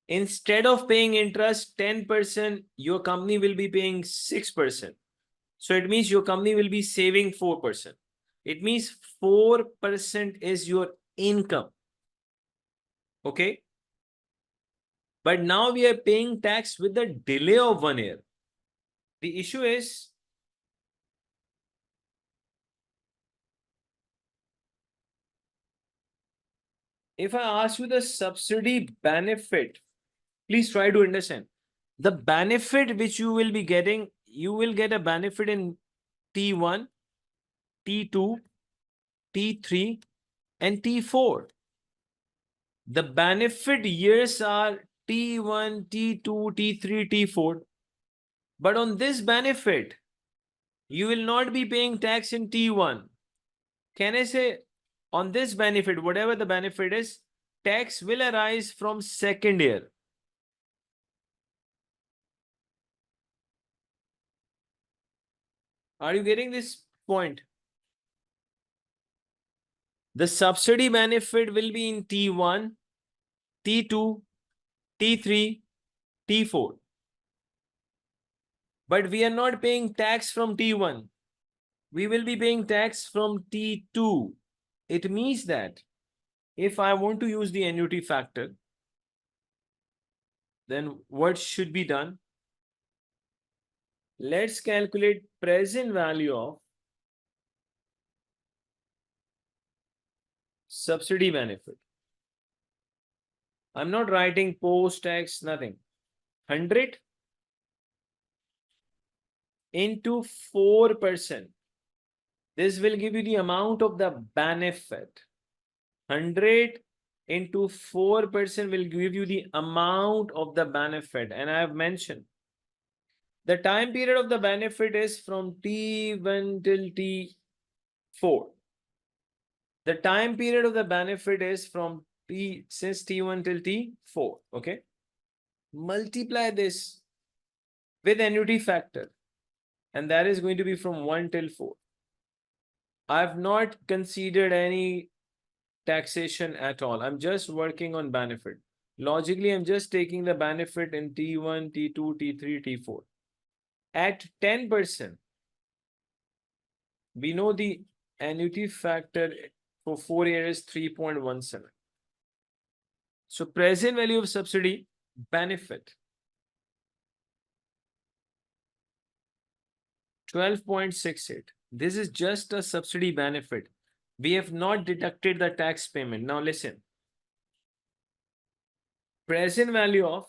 instead of paying interest 10%, your company will be paying 6%. So it means your company will be saving 4%. It means 4% is your income. Okay. But now we are paying tax with the delay of 1 year. The issue is if I ask you the subsidy benefit, please try to understand. The benefit which you will be getting, you will get a benefit in T1, T2, T3, and T4. The benefit years are T1, T2, T3, T4. But on this benefit, you will not be paying tax in T1. Can I say on this benefit, whatever the benefit is, tax will arise from 2nd year. Are you getting this point? The subsidy benefit will be in T1, T2, T3, T4. But we are not paying tax from T1. We will be paying tax from T2. It means that if I want to use the annuity factor, then what should be done? Let's calculate present value of subsidy benefit. I'm not writing post-tax, nothing. 100 into 4%. This will give you the amount of the benefit. 100 into 4% will give you the amount of the benefit. And I have mentioned the time period of the benefit is from T1 till T4. The time period of the benefit is from since T1 till T4. Okay. Multiply this with annuity factor. And that is going to be from 1 till 4. I have not considered any taxation at all. I'm just working on benefit. Logically, I'm just taking the benefit in T1, T2, T3, T4. At 10%, We know the annuity factor for 4 years is 3.17. So present value of subsidy benefit 12.68. This is just a subsidy benefit. We have not deducted the tax payment. Now listen. Present value of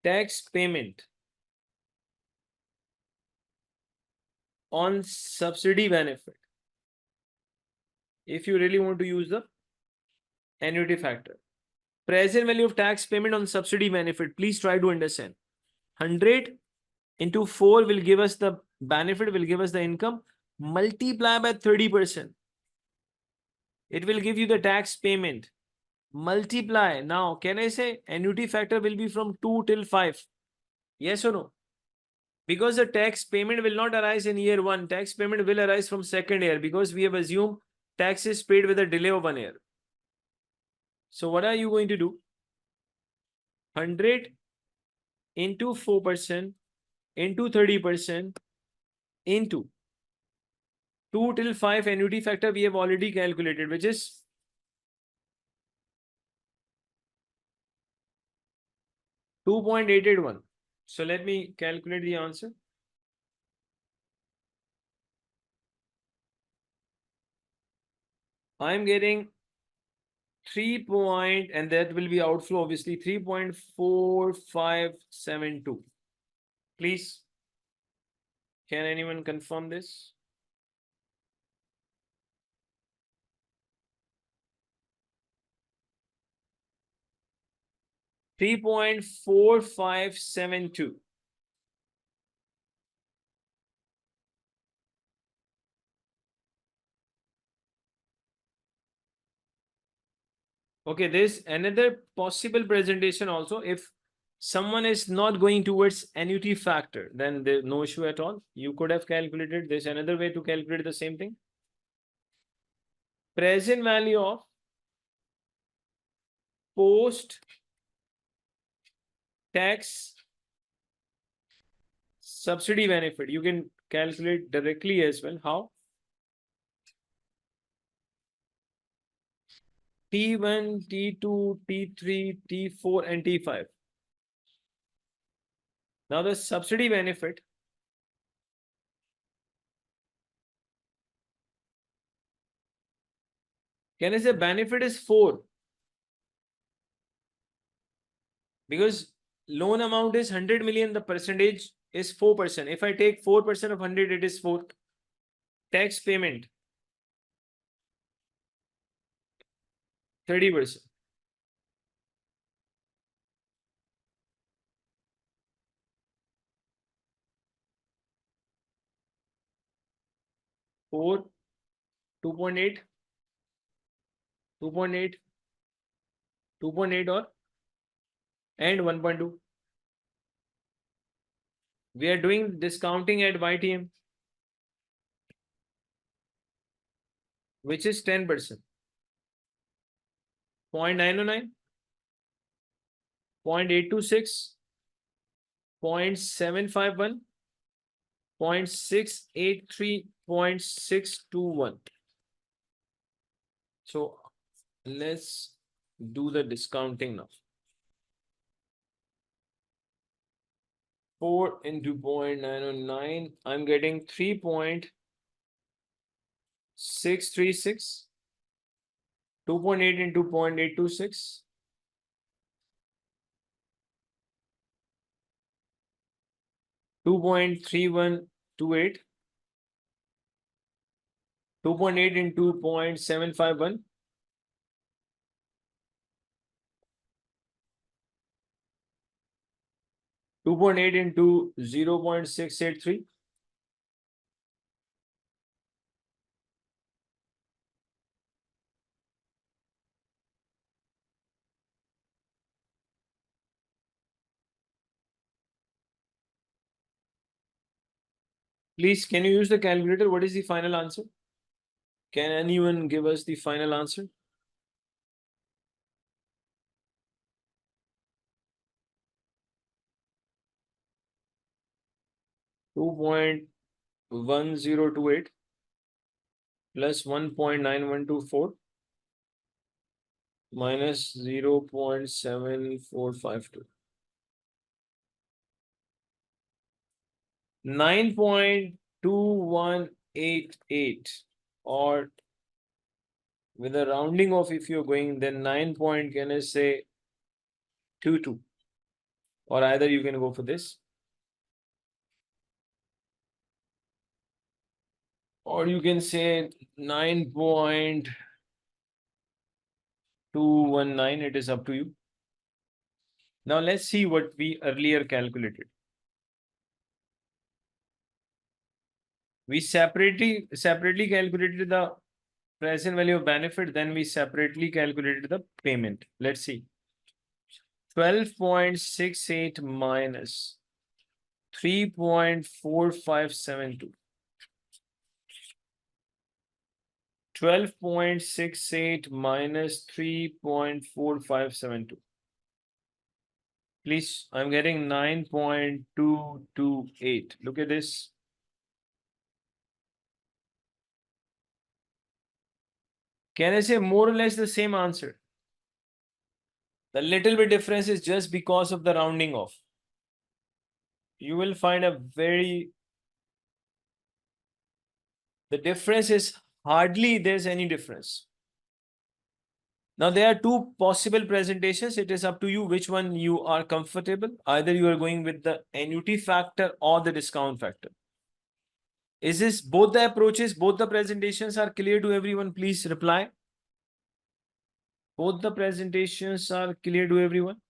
tax payment on subsidy benefit. If you really want to use the annuity factor. Present value of tax payment on subsidy benefit. Please try to understand. 100 into 4 will give us the benefit, will give us the income. Multiply by 30%. It will give you the tax payment. Multiply. Now, can I say annuity factor will be from 2 till 5? Yes or no? Because the tax payment will not arise in year 1. Tax payment will arise from second year because we have assumed tax is paid with a delay of 1 year. So what are you going to do? 100 into 4% into 30% into 2 till 5 annuity factor we have already calculated, which is 2.881. So let me calculate the answer. I'm getting 3 point, and that will be outflow obviously 3.4572. Please, can anyone confirm this? $3.4572. Okay, there's another possible presentation also. If someone is not going towards annuity factor, then there's no issue at all. You could have calculated. There's another way to calculate the same thing. Present value of post tax subsidy benefit. You can calculate directly as well. How? T1, T2, T3, T4, and T5. Now the subsidy benefit can I say benefit is 4 because loan amount is 100 million, the percentage is 4%. If I take 4% of 100, it is 4. Tax payment 30%. 4, 2.8, 2.8, 2.8 or and 1.2. We are doing discounting at YTM, which is 10%. 0.909, 0.826, 0.751, 0.683, 0.621. So let's do the discounting now. 4 into 0.909, I'm getting 3.636, 2.8 into 0.826, 2.3128, 2.8 into 0.751, 2.8 into 0.683, please, can you use the calculator? What is the final answer? Can anyone give us the final answer? 2.1028 plus 1.9124 minus 0.7452. 9.2188, or with a rounding off, if you're going, then 9 point, can I say 22, or either you can go for this, or you can say 9.219. It is up to you. Now let's see what we earlier calculated. We separately calculated the present value of benefit, then we separately calculated the payment. Let's see. 12.68 minus 3.4572. 12.68 minus 3.4572. Please, I'm getting 9.228. Look at this. Can I say more or less the same answer? The little bit difference is just because of the rounding off. You will find the difference is hardly there's any difference. Now there are two possible presentations. It is up to you which one you are comfortable. Either you are going with the annuity factor or the discount factor. Is this both the approaches, both the presentations are clear to everyone? Please reply. Both the presentations are clear to everyone?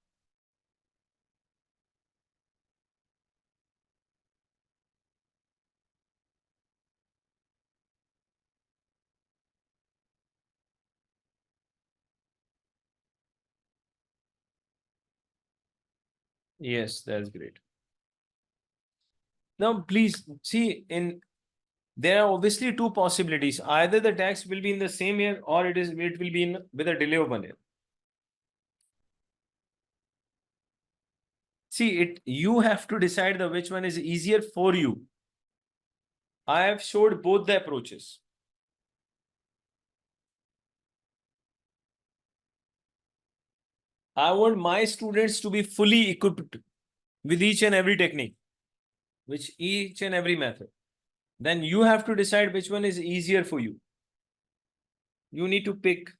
Yes, that's great. Now, please see, there are obviously two possibilities. Either the tax will be in the same year, or it will be with a delay of 1 year. See, you have to decide which one is easier for you. I have showed both the approaches. I want my students to be fully equipped with each and every technique, with each and every method. Then you have to decide which one is easier for you. You need to pick.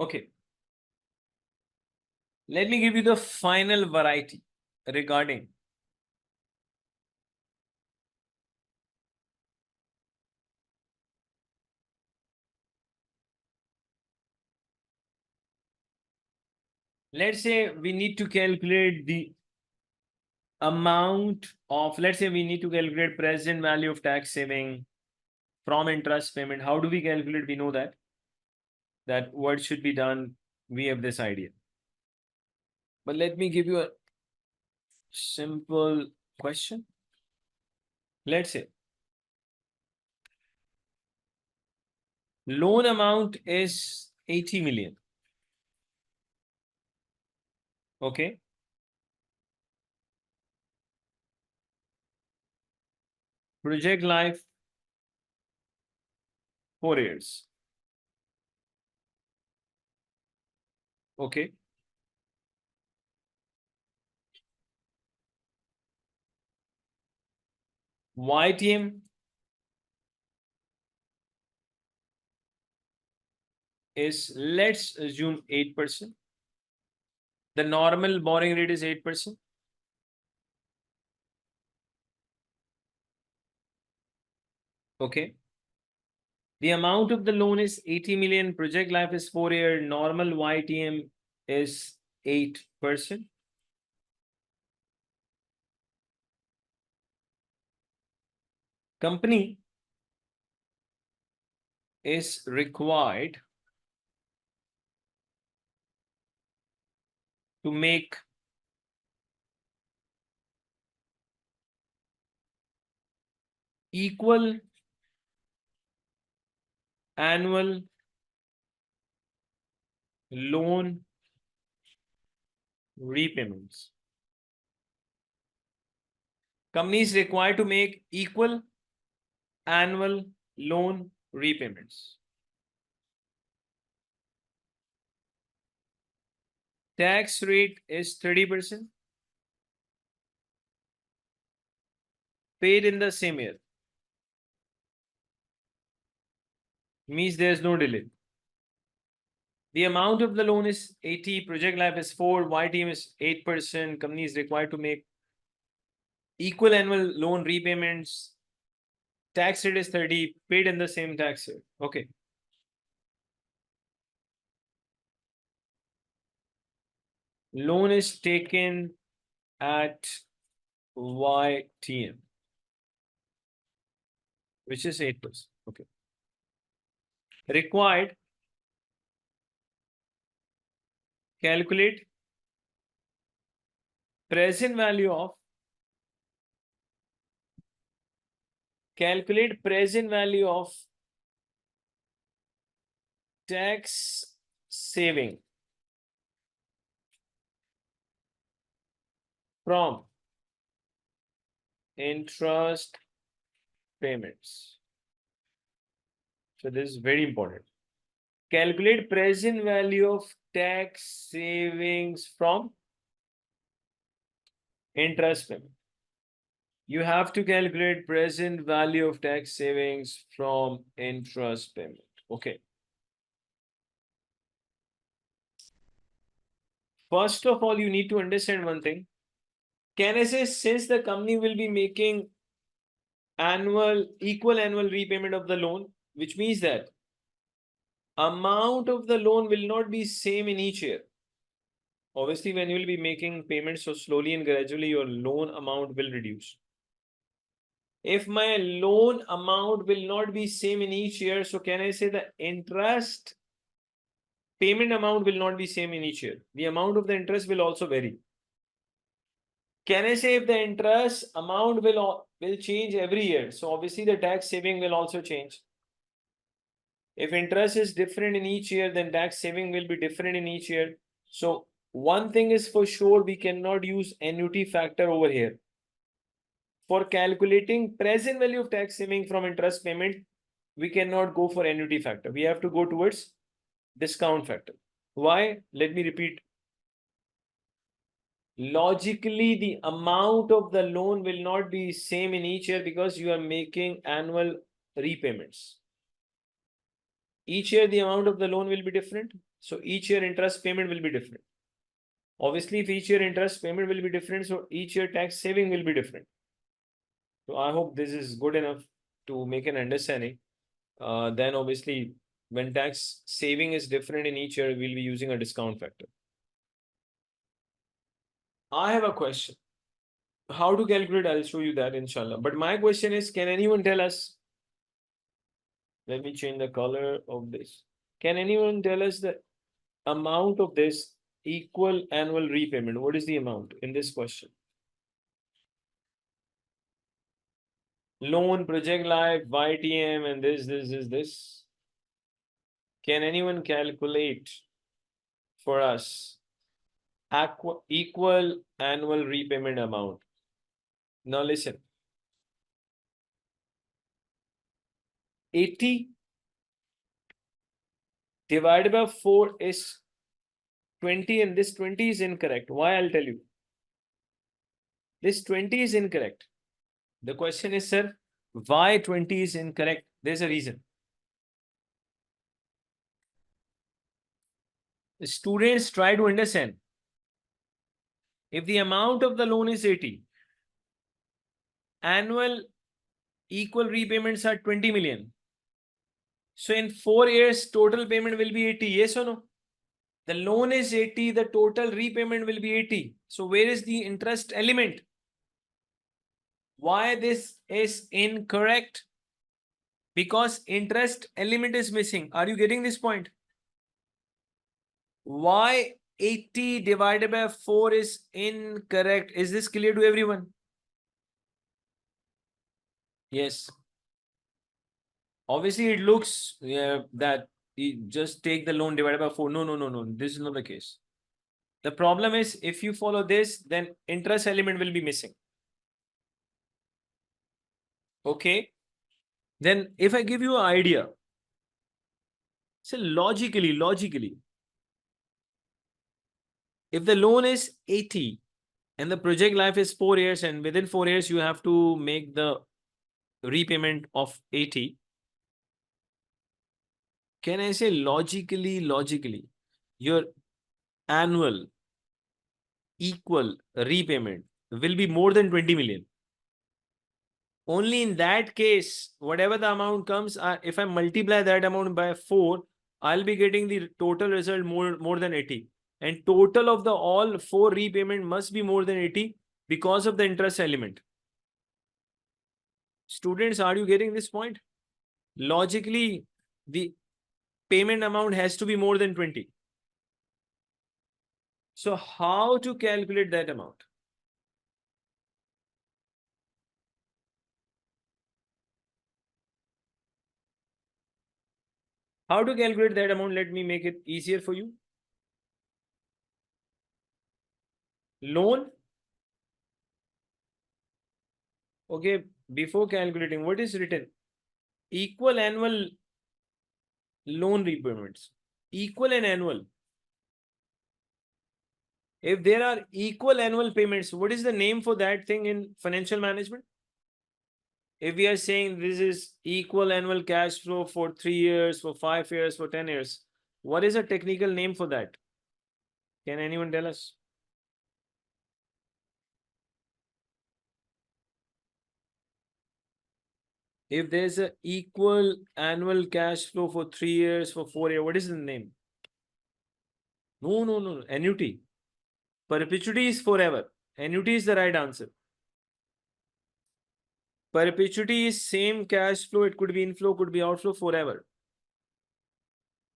Okay. Let me give you the final variety regarding let's say we need to calculate the amount of, let's say we need to calculate present value of tax saving from interest payment. How do we calculate? We know that what should be done. We have this idea. But let me give you a simple question. Let's say loan amount is 80 million. Okay. Project life 4 years. Okay. YTM is, let's assume 8%. The normal borrowing rate is 8%. Okay. The amount of the loan is 80 million. Project life is 4 year. Normal YTM is 8%. Company is required to make equal annual loan repayments. Company is required to make equal annual loan repayments. Tax rate is 30%. Paid in the same year. Means there's no delay. The amount of the loan is 80, project life is 4, YTM is 8%. Company is required to make equal annual loan repayments. Tax rate is 30, paid in the same tax year. Okay. Loan is taken at YTM, which is 8%. Okay. Required, calculate present value of tax saving from interest payments. So this is very important. Calculate present value of tax savings from interest payment. You have to calculate present value of tax savings from interest payment. Okay. First of all, you need to understand one thing. Can I say, since the company will be making equal annual repayment of the loan, which means that amount of the loan will not be same in each year. Obviously, when you will be making payments so slowly and gradually, your loan amount will reduce. If my loan amount will not be same in each year, so can I say the interest payment amount will not be same in each year? The amount of the interest will also vary. Can I say if the interest amount will change every year? So obviously the tax saving will also change. If interest is different in each year, then tax saving will be different in each year. So one thing is for sure, we cannot use annuity factor over here. For calculating present value of tax saving from interest payment, we cannot go for annuity factor. We have to go towards discount factor. Why? Let me repeat. Logically, the amount of the loan will not be same in each year because you are making annual repayments. Each year, the amount of the loan will be different. So each year interest payment will be different. Obviously, if each year interest payment will be different, so each year tax saving will be different. So I hope this is good enough to make an understanding. Then obviously, when tax saving is different in each year, we'll be using a discount factor. I have a question. How to calculate? I'll show you that inshallah. But my question is, can anyone tell us? Let me change the color of this. Can anyone tell us the amount of this equal annual repayment? What is the amount in this question? Loan, project life, YTM, and this. Can anyone calculate for us equal annual repayment amount? Now listen. 80 divided by 4 is 20, and this 20 is incorrect. Why? I'll tell you. This 20 is incorrect. The question is, sir, why 20 is incorrect? There's a reason. The students try to understand. If the amount of the loan is 80, annual equal repayments are 20 million. So in 4 years, total payment will be 80. Yes or no? The loan is 80, the total repayment will be 80. So where is the interest element? Why this is incorrect? Because interest element is missing. Are you getting this point? Why 80 divided by 4 is incorrect? Is this clear to everyone? Yes. Obviously, it looks that you just take the loan divided by 4. No. This is not the case. The problem is, if you follow this, then interest element will be missing. Okay. Then if I give you an idea, so logically, if the loan is 80 and the project life is 4 years, and within 4 years you have to make the repayment of 80, can I say logically, your annual equal repayment will be more than 20 million? Only in that case, whatever the amount comes, if I multiply that amount by 4, I'll be getting the total result more than 80. And total of the all 4 repayment must be more than 80 because of the interest element. Students, are you getting this point? Logically, the payment amount has to be more than 20. So how to calculate that amount? How to calculate that amount? Let me make it easier for you. Loan. Okay, before calculating, what is written? Equal annual loan repayments. Equal and annual. If there are equal annual payments, what is the name for that thing in financial management? If we are saying this is equal annual cash flow for 3 years, for 5 years, for 10 years, what is a technical name for that? Can anyone tell us? If there's a equal annual cash flow for 3 years, for 4 years, what is the name? No. Annuity. Perpetuity is forever. Annuity is the right answer. Perpetuity is same cash flow. It could be inflow, could be outflow forever.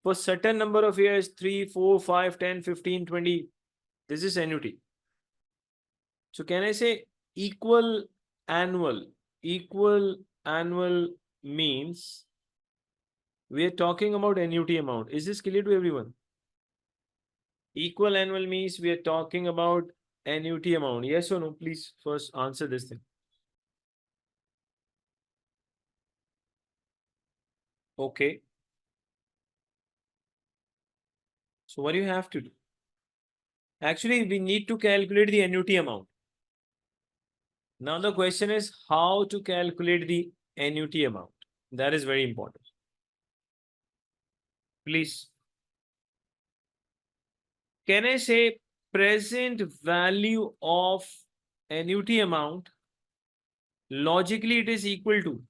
For certain number of years, 3, 4, 5, 10, 15, 20, this is annuity. So can I say equal annual? Equal annual means we are talking about annuity amount. Is this clear to everyone? Equal annual means we are talking about annuity amount. Yes or no? Please first answer this thing. Okay. So what do you have to do? Actually, we need to calculate the annuity amount. Now the question is how to calculate the annuity amount. That is very important. Please. Can I say present value of annuity amount? Logically, it is equal to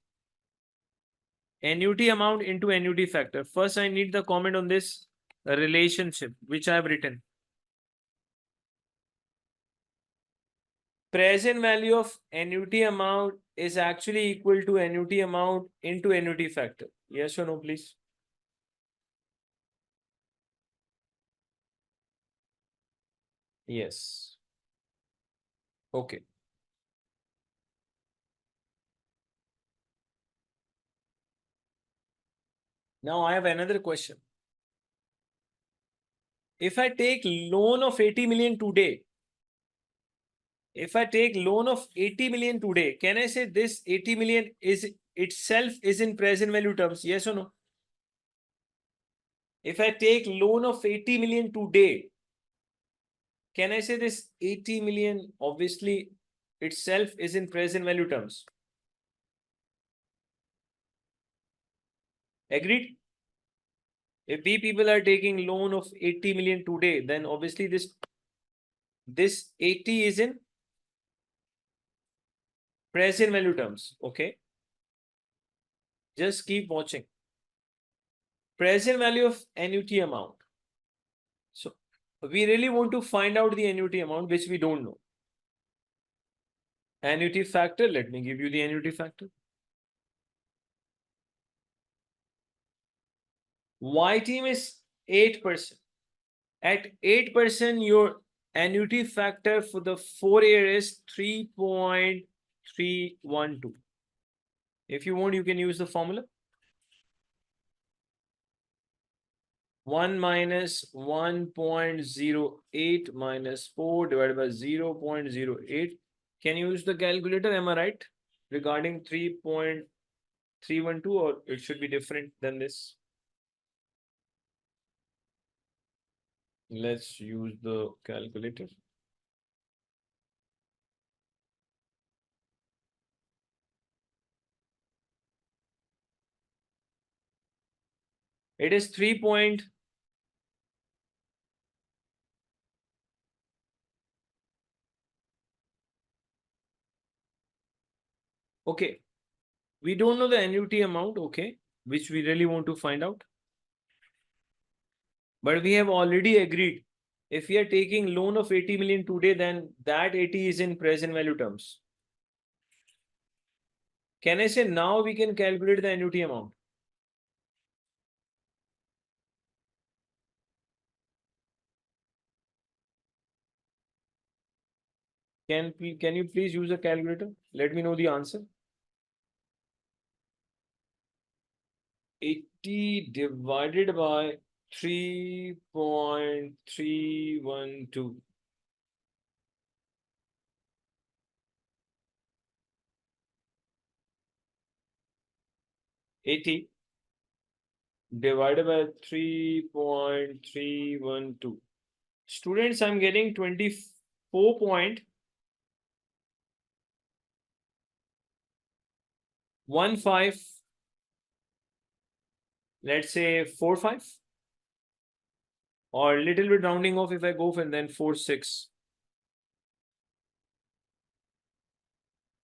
annuity amount into annuity factor. First, I need the comment on this relationship, which I have written. Present value of annuity amount is actually equal to annuity amount into annuity factor. Yes or no, please? Yes. Okay. Now I have another question. If I take loan of 80 million today, if I take loan of 80 million today, can I say this 80 million is itself is in present value terms? Yes or no? If I take loan of 80 million today, can I say this 80 million obviously itself is in present value terms? Agreed? If we people are taking loan of 80 million today, then obviously this 80 is in present value terms. Okay. Just keep watching. Present value of annuity amount. So we really want to find out the annuity amount, which we don't know. Annuity factor, let me give you the annuity factor. Y team is 8%. At 8%, your annuity factor for the 4 year is 3.312. If you want, you can use the formula. 1 minus 1.08 minus 4 divided by 0.08. Can you use the calculator? Am I right? regarding 3.312, or it should be different than this? Let's use the calculator. It is 3 point. Okay. We don't know the annuity amount, okay, which we really want to find out. But we have already agreed. If we are taking loan of 80 million today, then that 80 is in present value terms. Can I say now we can calculate the annuity amount? Can you please use a calculator? Let me know the answer. 80 divided by 3.312. 80 divided by 3.312. Students, I'm getting 24.15. Let's say 45, or a little bit rounding off if I go for then 46.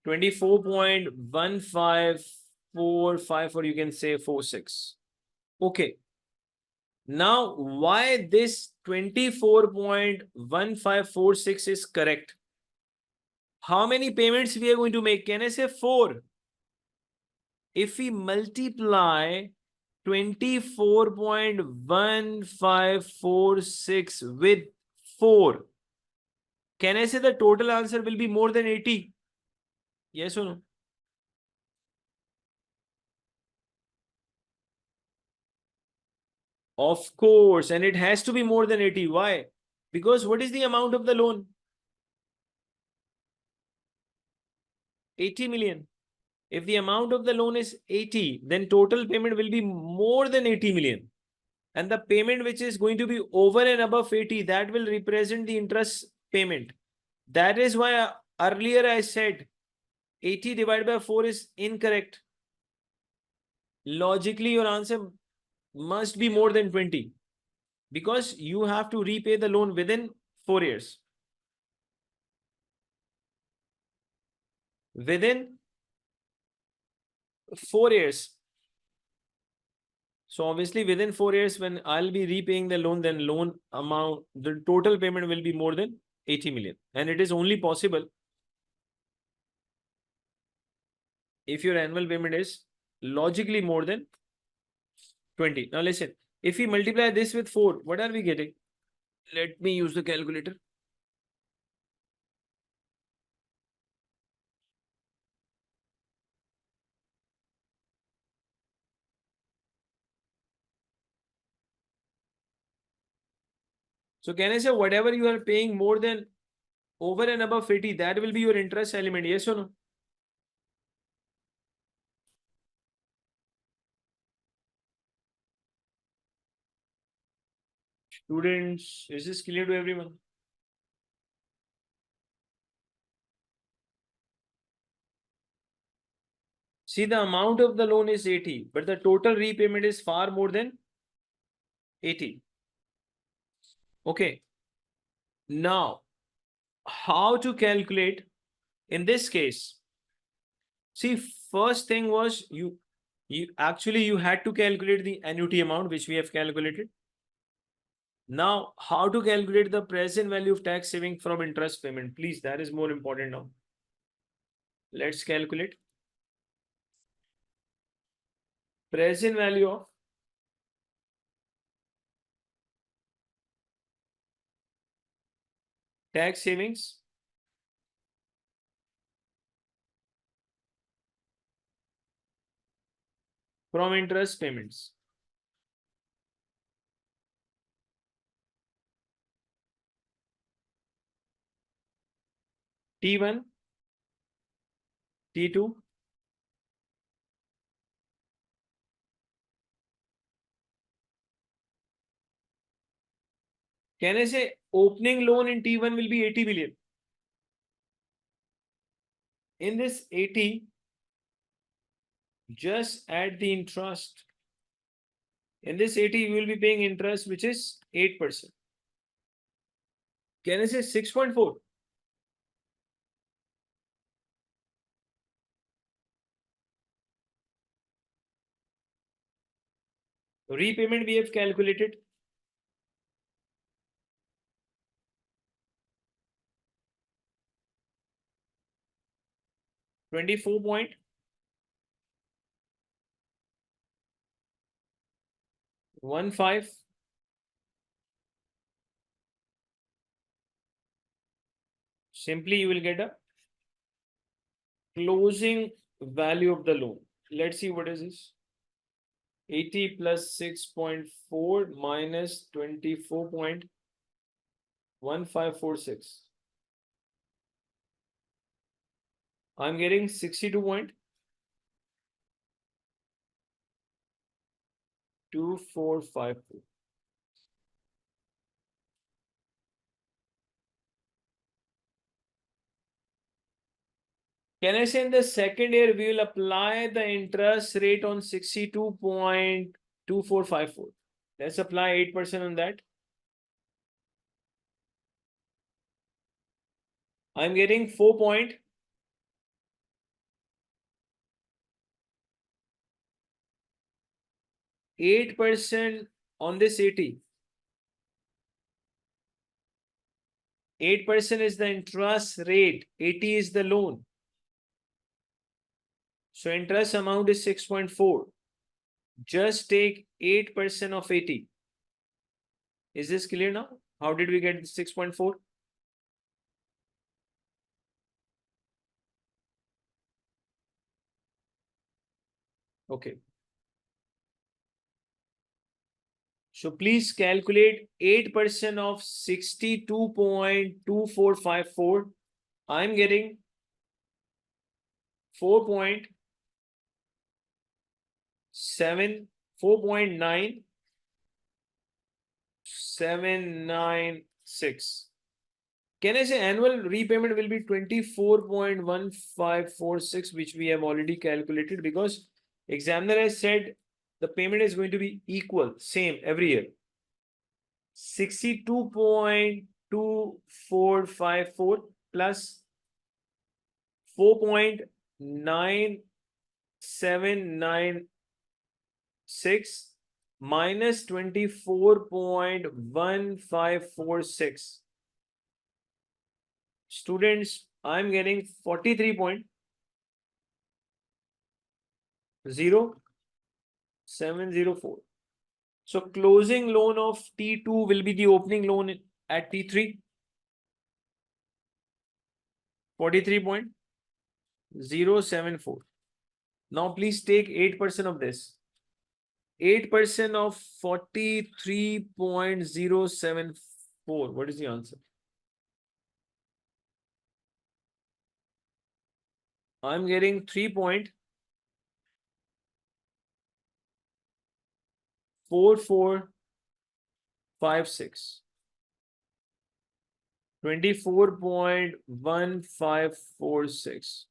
24.1545, or you can say 46. Okay. Now, why this 24.1546 is correct? How many payments we are going to make? Can I say 4? If we multiply 24.1546 with 4, can I say the total answer will be more than 80? Yes or no? Of course, and it has to be more than 80. Why? Because what is the amount of the loan? 80 million. If the amount of the loan is 80, then total payment will be more than 80 million. And the payment which is going to be over and above 80, that will represent the interest payment. That is why earlier I said 80 divided by 4 is incorrect. Logically, your answer must be more than 20, because you have to repay the loan within 4 years. Within 4 years. So obviously within 4 years, when I'll be repaying the loan, then loan amount, the total payment will be more than 80 million. And it is only possible if your annual payment is logically more than 20. Now listen, if we multiply this with 4, what are we getting? Let me use the calculator. So can I say whatever you are paying more than over and above 80, that will be your interest element, yes or no? Students, is this clear to everyone? See, the amount of the loan is 80, but the total repayment is far more than 80. Okay. Now, how to calculate in this case? See, first thing was you had to calculate the annuity amount, which we have calculated. Now, how to calculate the present value of tax saving from interest payment? Please, that is more important now. Let's calculate present value of tax savings from interest payments. T1, T2, Can I say opening loan in T1 will be 80 million? In this 80, just add the interest. In this 80, you will be paying interest, which is 8%. Can I say 6.4? Repayment we have calculated. $24.15. Simply you will get a closing value of the loan. Let's see what is this. 80 plus 6.4 minus 24.1546. I'm getting 62.2454. Can I say in the second year we will apply the interest rate on 62.2454? Let's apply 8% on that. I'm getting 4.8% on this 80. 8% is the interest rate, 80 is the loan. So interest amount is 6.4. Just take 8% of 80. Is this clear now? How did we get 6.4? Okay. So please calculate 8% of 62.2454. I'm getting 4.9796. Can I say annual repayment will be 24.1546, which we have already calculated because examiner has said the payment is going to be equal, same every year. 62.2454 plus 4.9796 minus 24.1546. Students, I'm getting 43.0704. So closing loan of T2 will be the opening loan at T3. 43.074. Now please take 8% of this. 8% of 43.074. What is the answer? I'm getting 3.4456. 24.1546.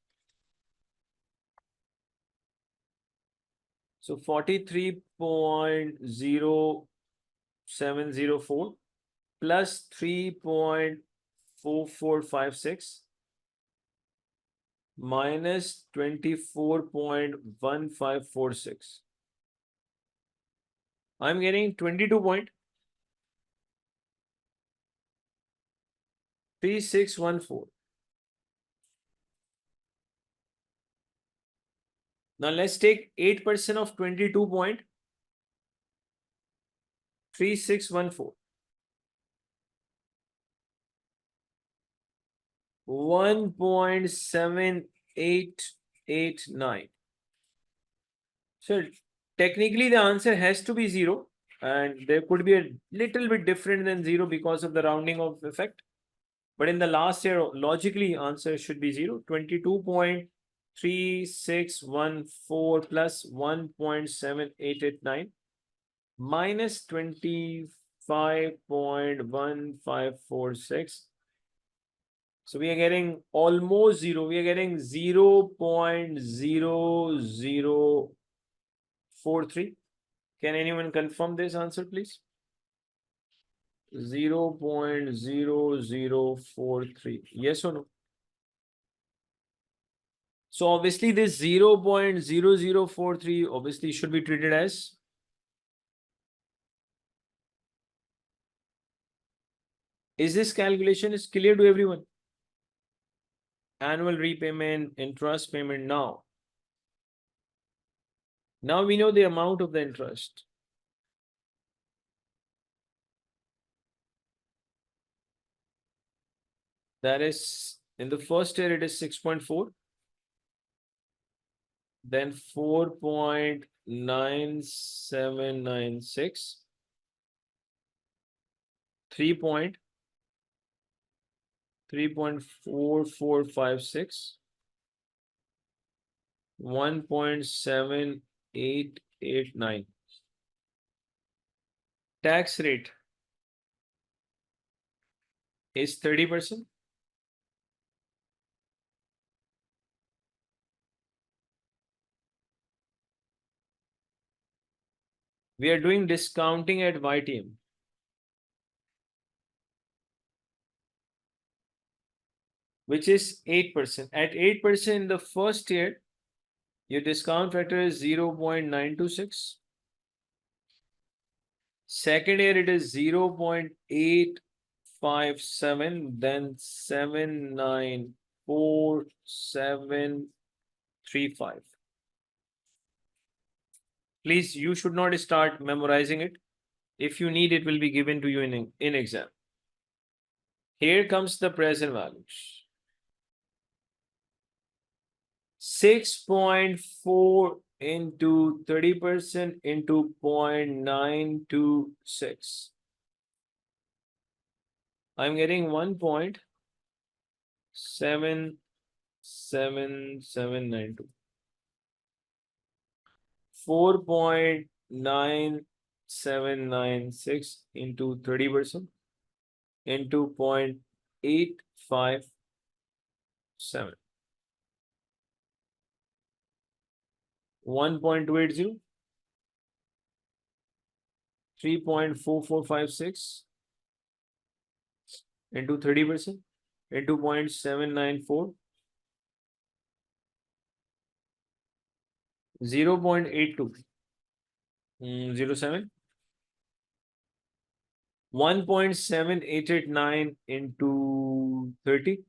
So 43.0704 plus 3.4456 minus 24.1546. I'm getting 22.3614. Now let's take 8% of 22.3614. 1.7889. So technically the answer has to be 0, and there could be a little bit different than 0 because of the rounding of effect. But in the last year, logically answer should be 0. 22.3614 plus 1.7889 minus 24.1546. 5.1546. So we are getting almost zero. We are getting 0.0043. Can anyone confirm this answer, please? 0.0043. Yes or no? So obviously this 0.0043 obviously should be treated as is this calculation is clear to everyone? Annual repayment, interest payment now. Now we know the amount of the interest. That is in the first year it is 6.4. Then 4.9796. 3.4456. 1.7889. Tax rate is 30%. We are doing discounting at YTM. Which is 8%. At 8% in the first year, your discount factor is 0.926. Second year, it is 0.857, then 794,735. Please, you should not start memorizing it. If you need, it will be given to you in exam. Here comes the present values. 6.4 into 30% into 0.926. I'm getting 1.77792. 4.9796 into 30% into 0.857. 1.280. 3.4456 into 30% into 0.794. 0.82. 07. 1.7889 into 30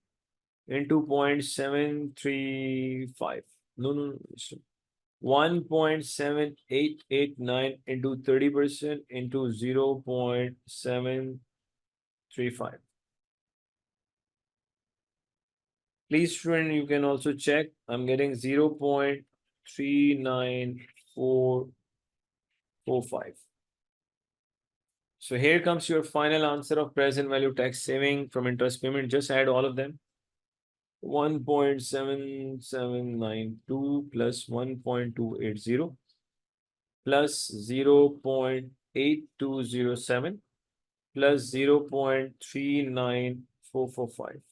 into 0.735. No. 1.7889 into 30% into 0.735. Please, student, you can also check. I'm getting 0.39445. So here comes your final answer of present value tax saving from interest payment. Just add all of them. 1.7792 plus 1.280 plus 0.8207 plus 0.39445.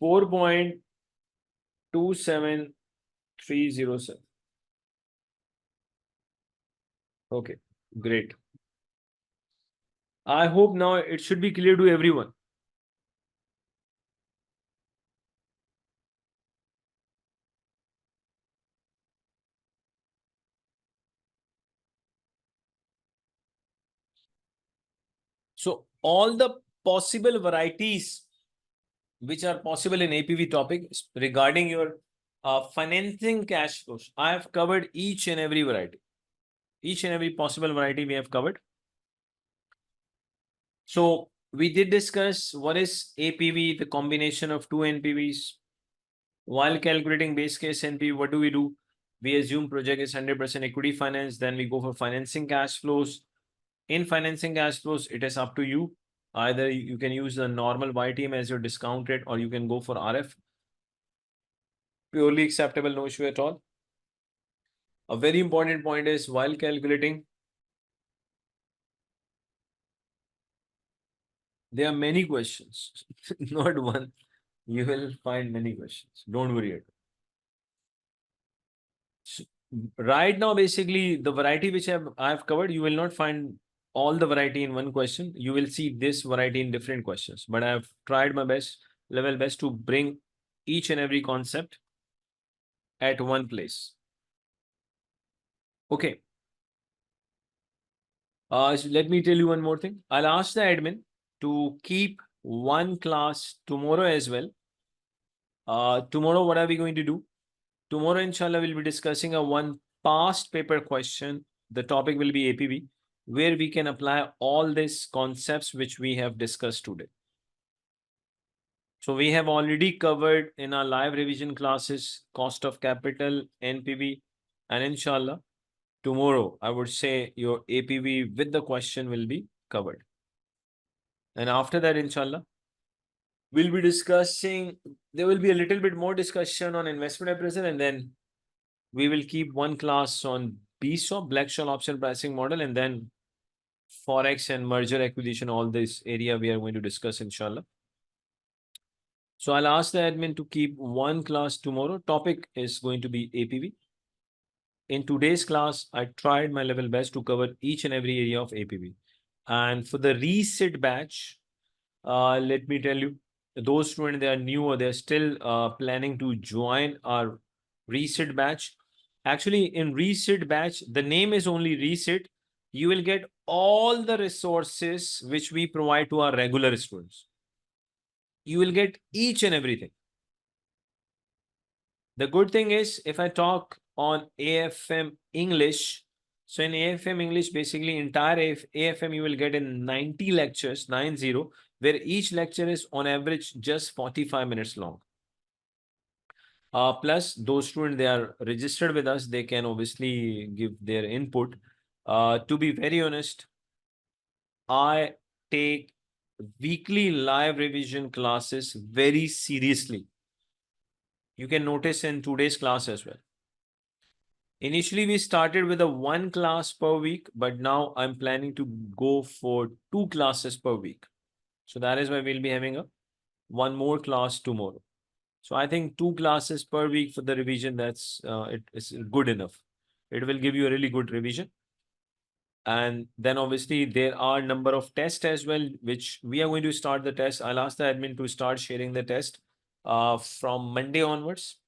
4.27307. Okay, great. I hope now it should be clear to everyone. So all the possible varieties which are possible in APV topic regarding your financing cash flows, I have covered each and every variety. Each and every possible variety we have covered. So we did discuss what is APV, the combination of two NPVs. While calculating base case NPV, what do? We assume project is 100% equity finance. Then we go for financing cash flows. In financing cash flows, it is up to you. Either you can use the normal YTM as your discount rate, or you can go for RF. Purely acceptable, no issue at all. A very important point is while calculating, there are many questions, not one. You will find many questions. Don't worry. So, right now, basically, the variety which I've covered, you will not find all the variety in one question. You will see this variety in different questions. But I've tried my best, level best to bring each and every concept at one place. Okay. So let me tell you one more thing. I'll ask the admin to keep one class tomorrow as well. Tomorrow, what are we going to do? Tomorrow, inshallah, we'll be discussing a one past paper question. The topic will be APV, where we can apply all these concepts which we have discussed today. So we have already covered in our live revision classes, cost of capital, NPV, and inshallah, tomorrow, I would say your APV with the question will be covered. And after that, inshallah, we'll be discussing, there will be a little bit more discussion on investment appraisal, and then we will keep one class on BSOP, Black-Scholes option pricing model, and then Forex and merger acquisition, all this area we are going to discuss, inshallah. So I'll ask the admin to keep one class tomorrow. Topic is going to be APV. In today's class, I tried my level best to cover each and every area of APV. And for the resit batch, let me tell you, those students, they are new or they're still planning to join our resit batch. Actually, in resit batch, the name is only resit. You will get all the resources which we provide to our regular students. You will get each and everything. The good thing is, if I talk on AFM English, so in AFM English, basically entire AFM you will get in 90 lectures, 90, where each lecture is on average just 45 minutes long. Plus, those students, they are registered with us, they can obviously give their input. To be very honest, I take weekly live revision classes very seriously. You can notice in today's class as well. Initially, we started with a one class per week, but now I'm planning to go for two classes per week. So that is why we'll be having one more class tomorrow. So I think two classes per week for the revision, that's it is good enough. It will give you a really good revision. And then obviously there are number of tests as well, which we are going to start the test. I'll ask the admin to start sharing the test from Monday onwards.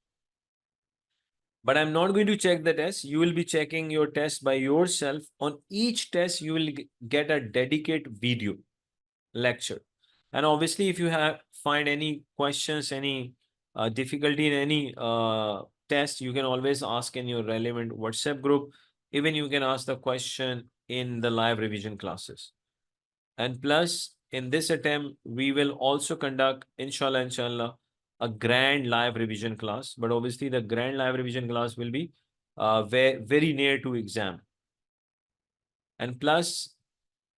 But I'm not going to check the test. You will be checking your test by yourself. On each test, you will get a dedicated video lecture. And obviously, if you find any questions, any difficulty in any test, you can always ask in your relevant WhatsApp group. Even you can ask the question in the live revision classes. And plus, in this attempt, we will also conduct, inshallah, a grand live revision class. But obviously, the grand live revision class will be very near to exam. And plus,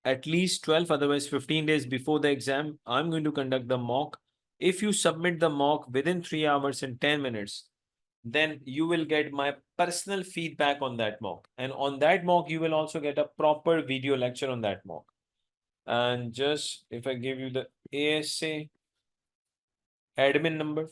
at least 12, otherwise 15 days before the exam, I'm going to conduct the mock. If you submit the mock within 3 hours and 10 minutes, then you will get my personal feedback on that mock. And on that mock, you will also get a proper video lecture on that mock. And just if I give you the ASA admin number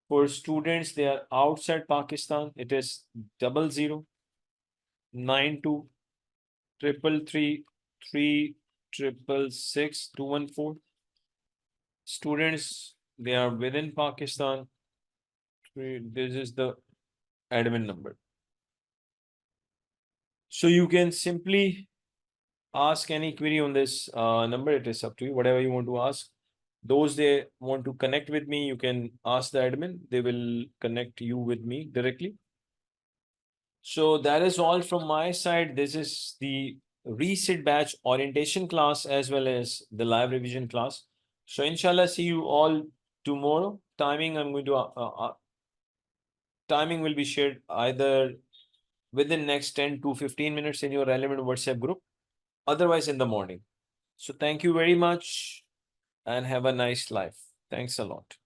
for students, they are outside Pakistan. It is 00923333666214. Students, they are within Pakistan. This is the admin number. So you can simply ask any query on this number. It is up to you, whatever you want to ask. Those they want to connect with me, you can ask the admin. They will connect you with me directly. So that is all from my side. This is the resit batch orientation class as well as the live revision class. So inshallah, see you all tomorrow. Timing, I'm going to timing will be shared either within next 10 to 15 minutes in your relevant WhatsApp group, otherwise in the morning. So thank you very much and have a nice life. Thanks a lot.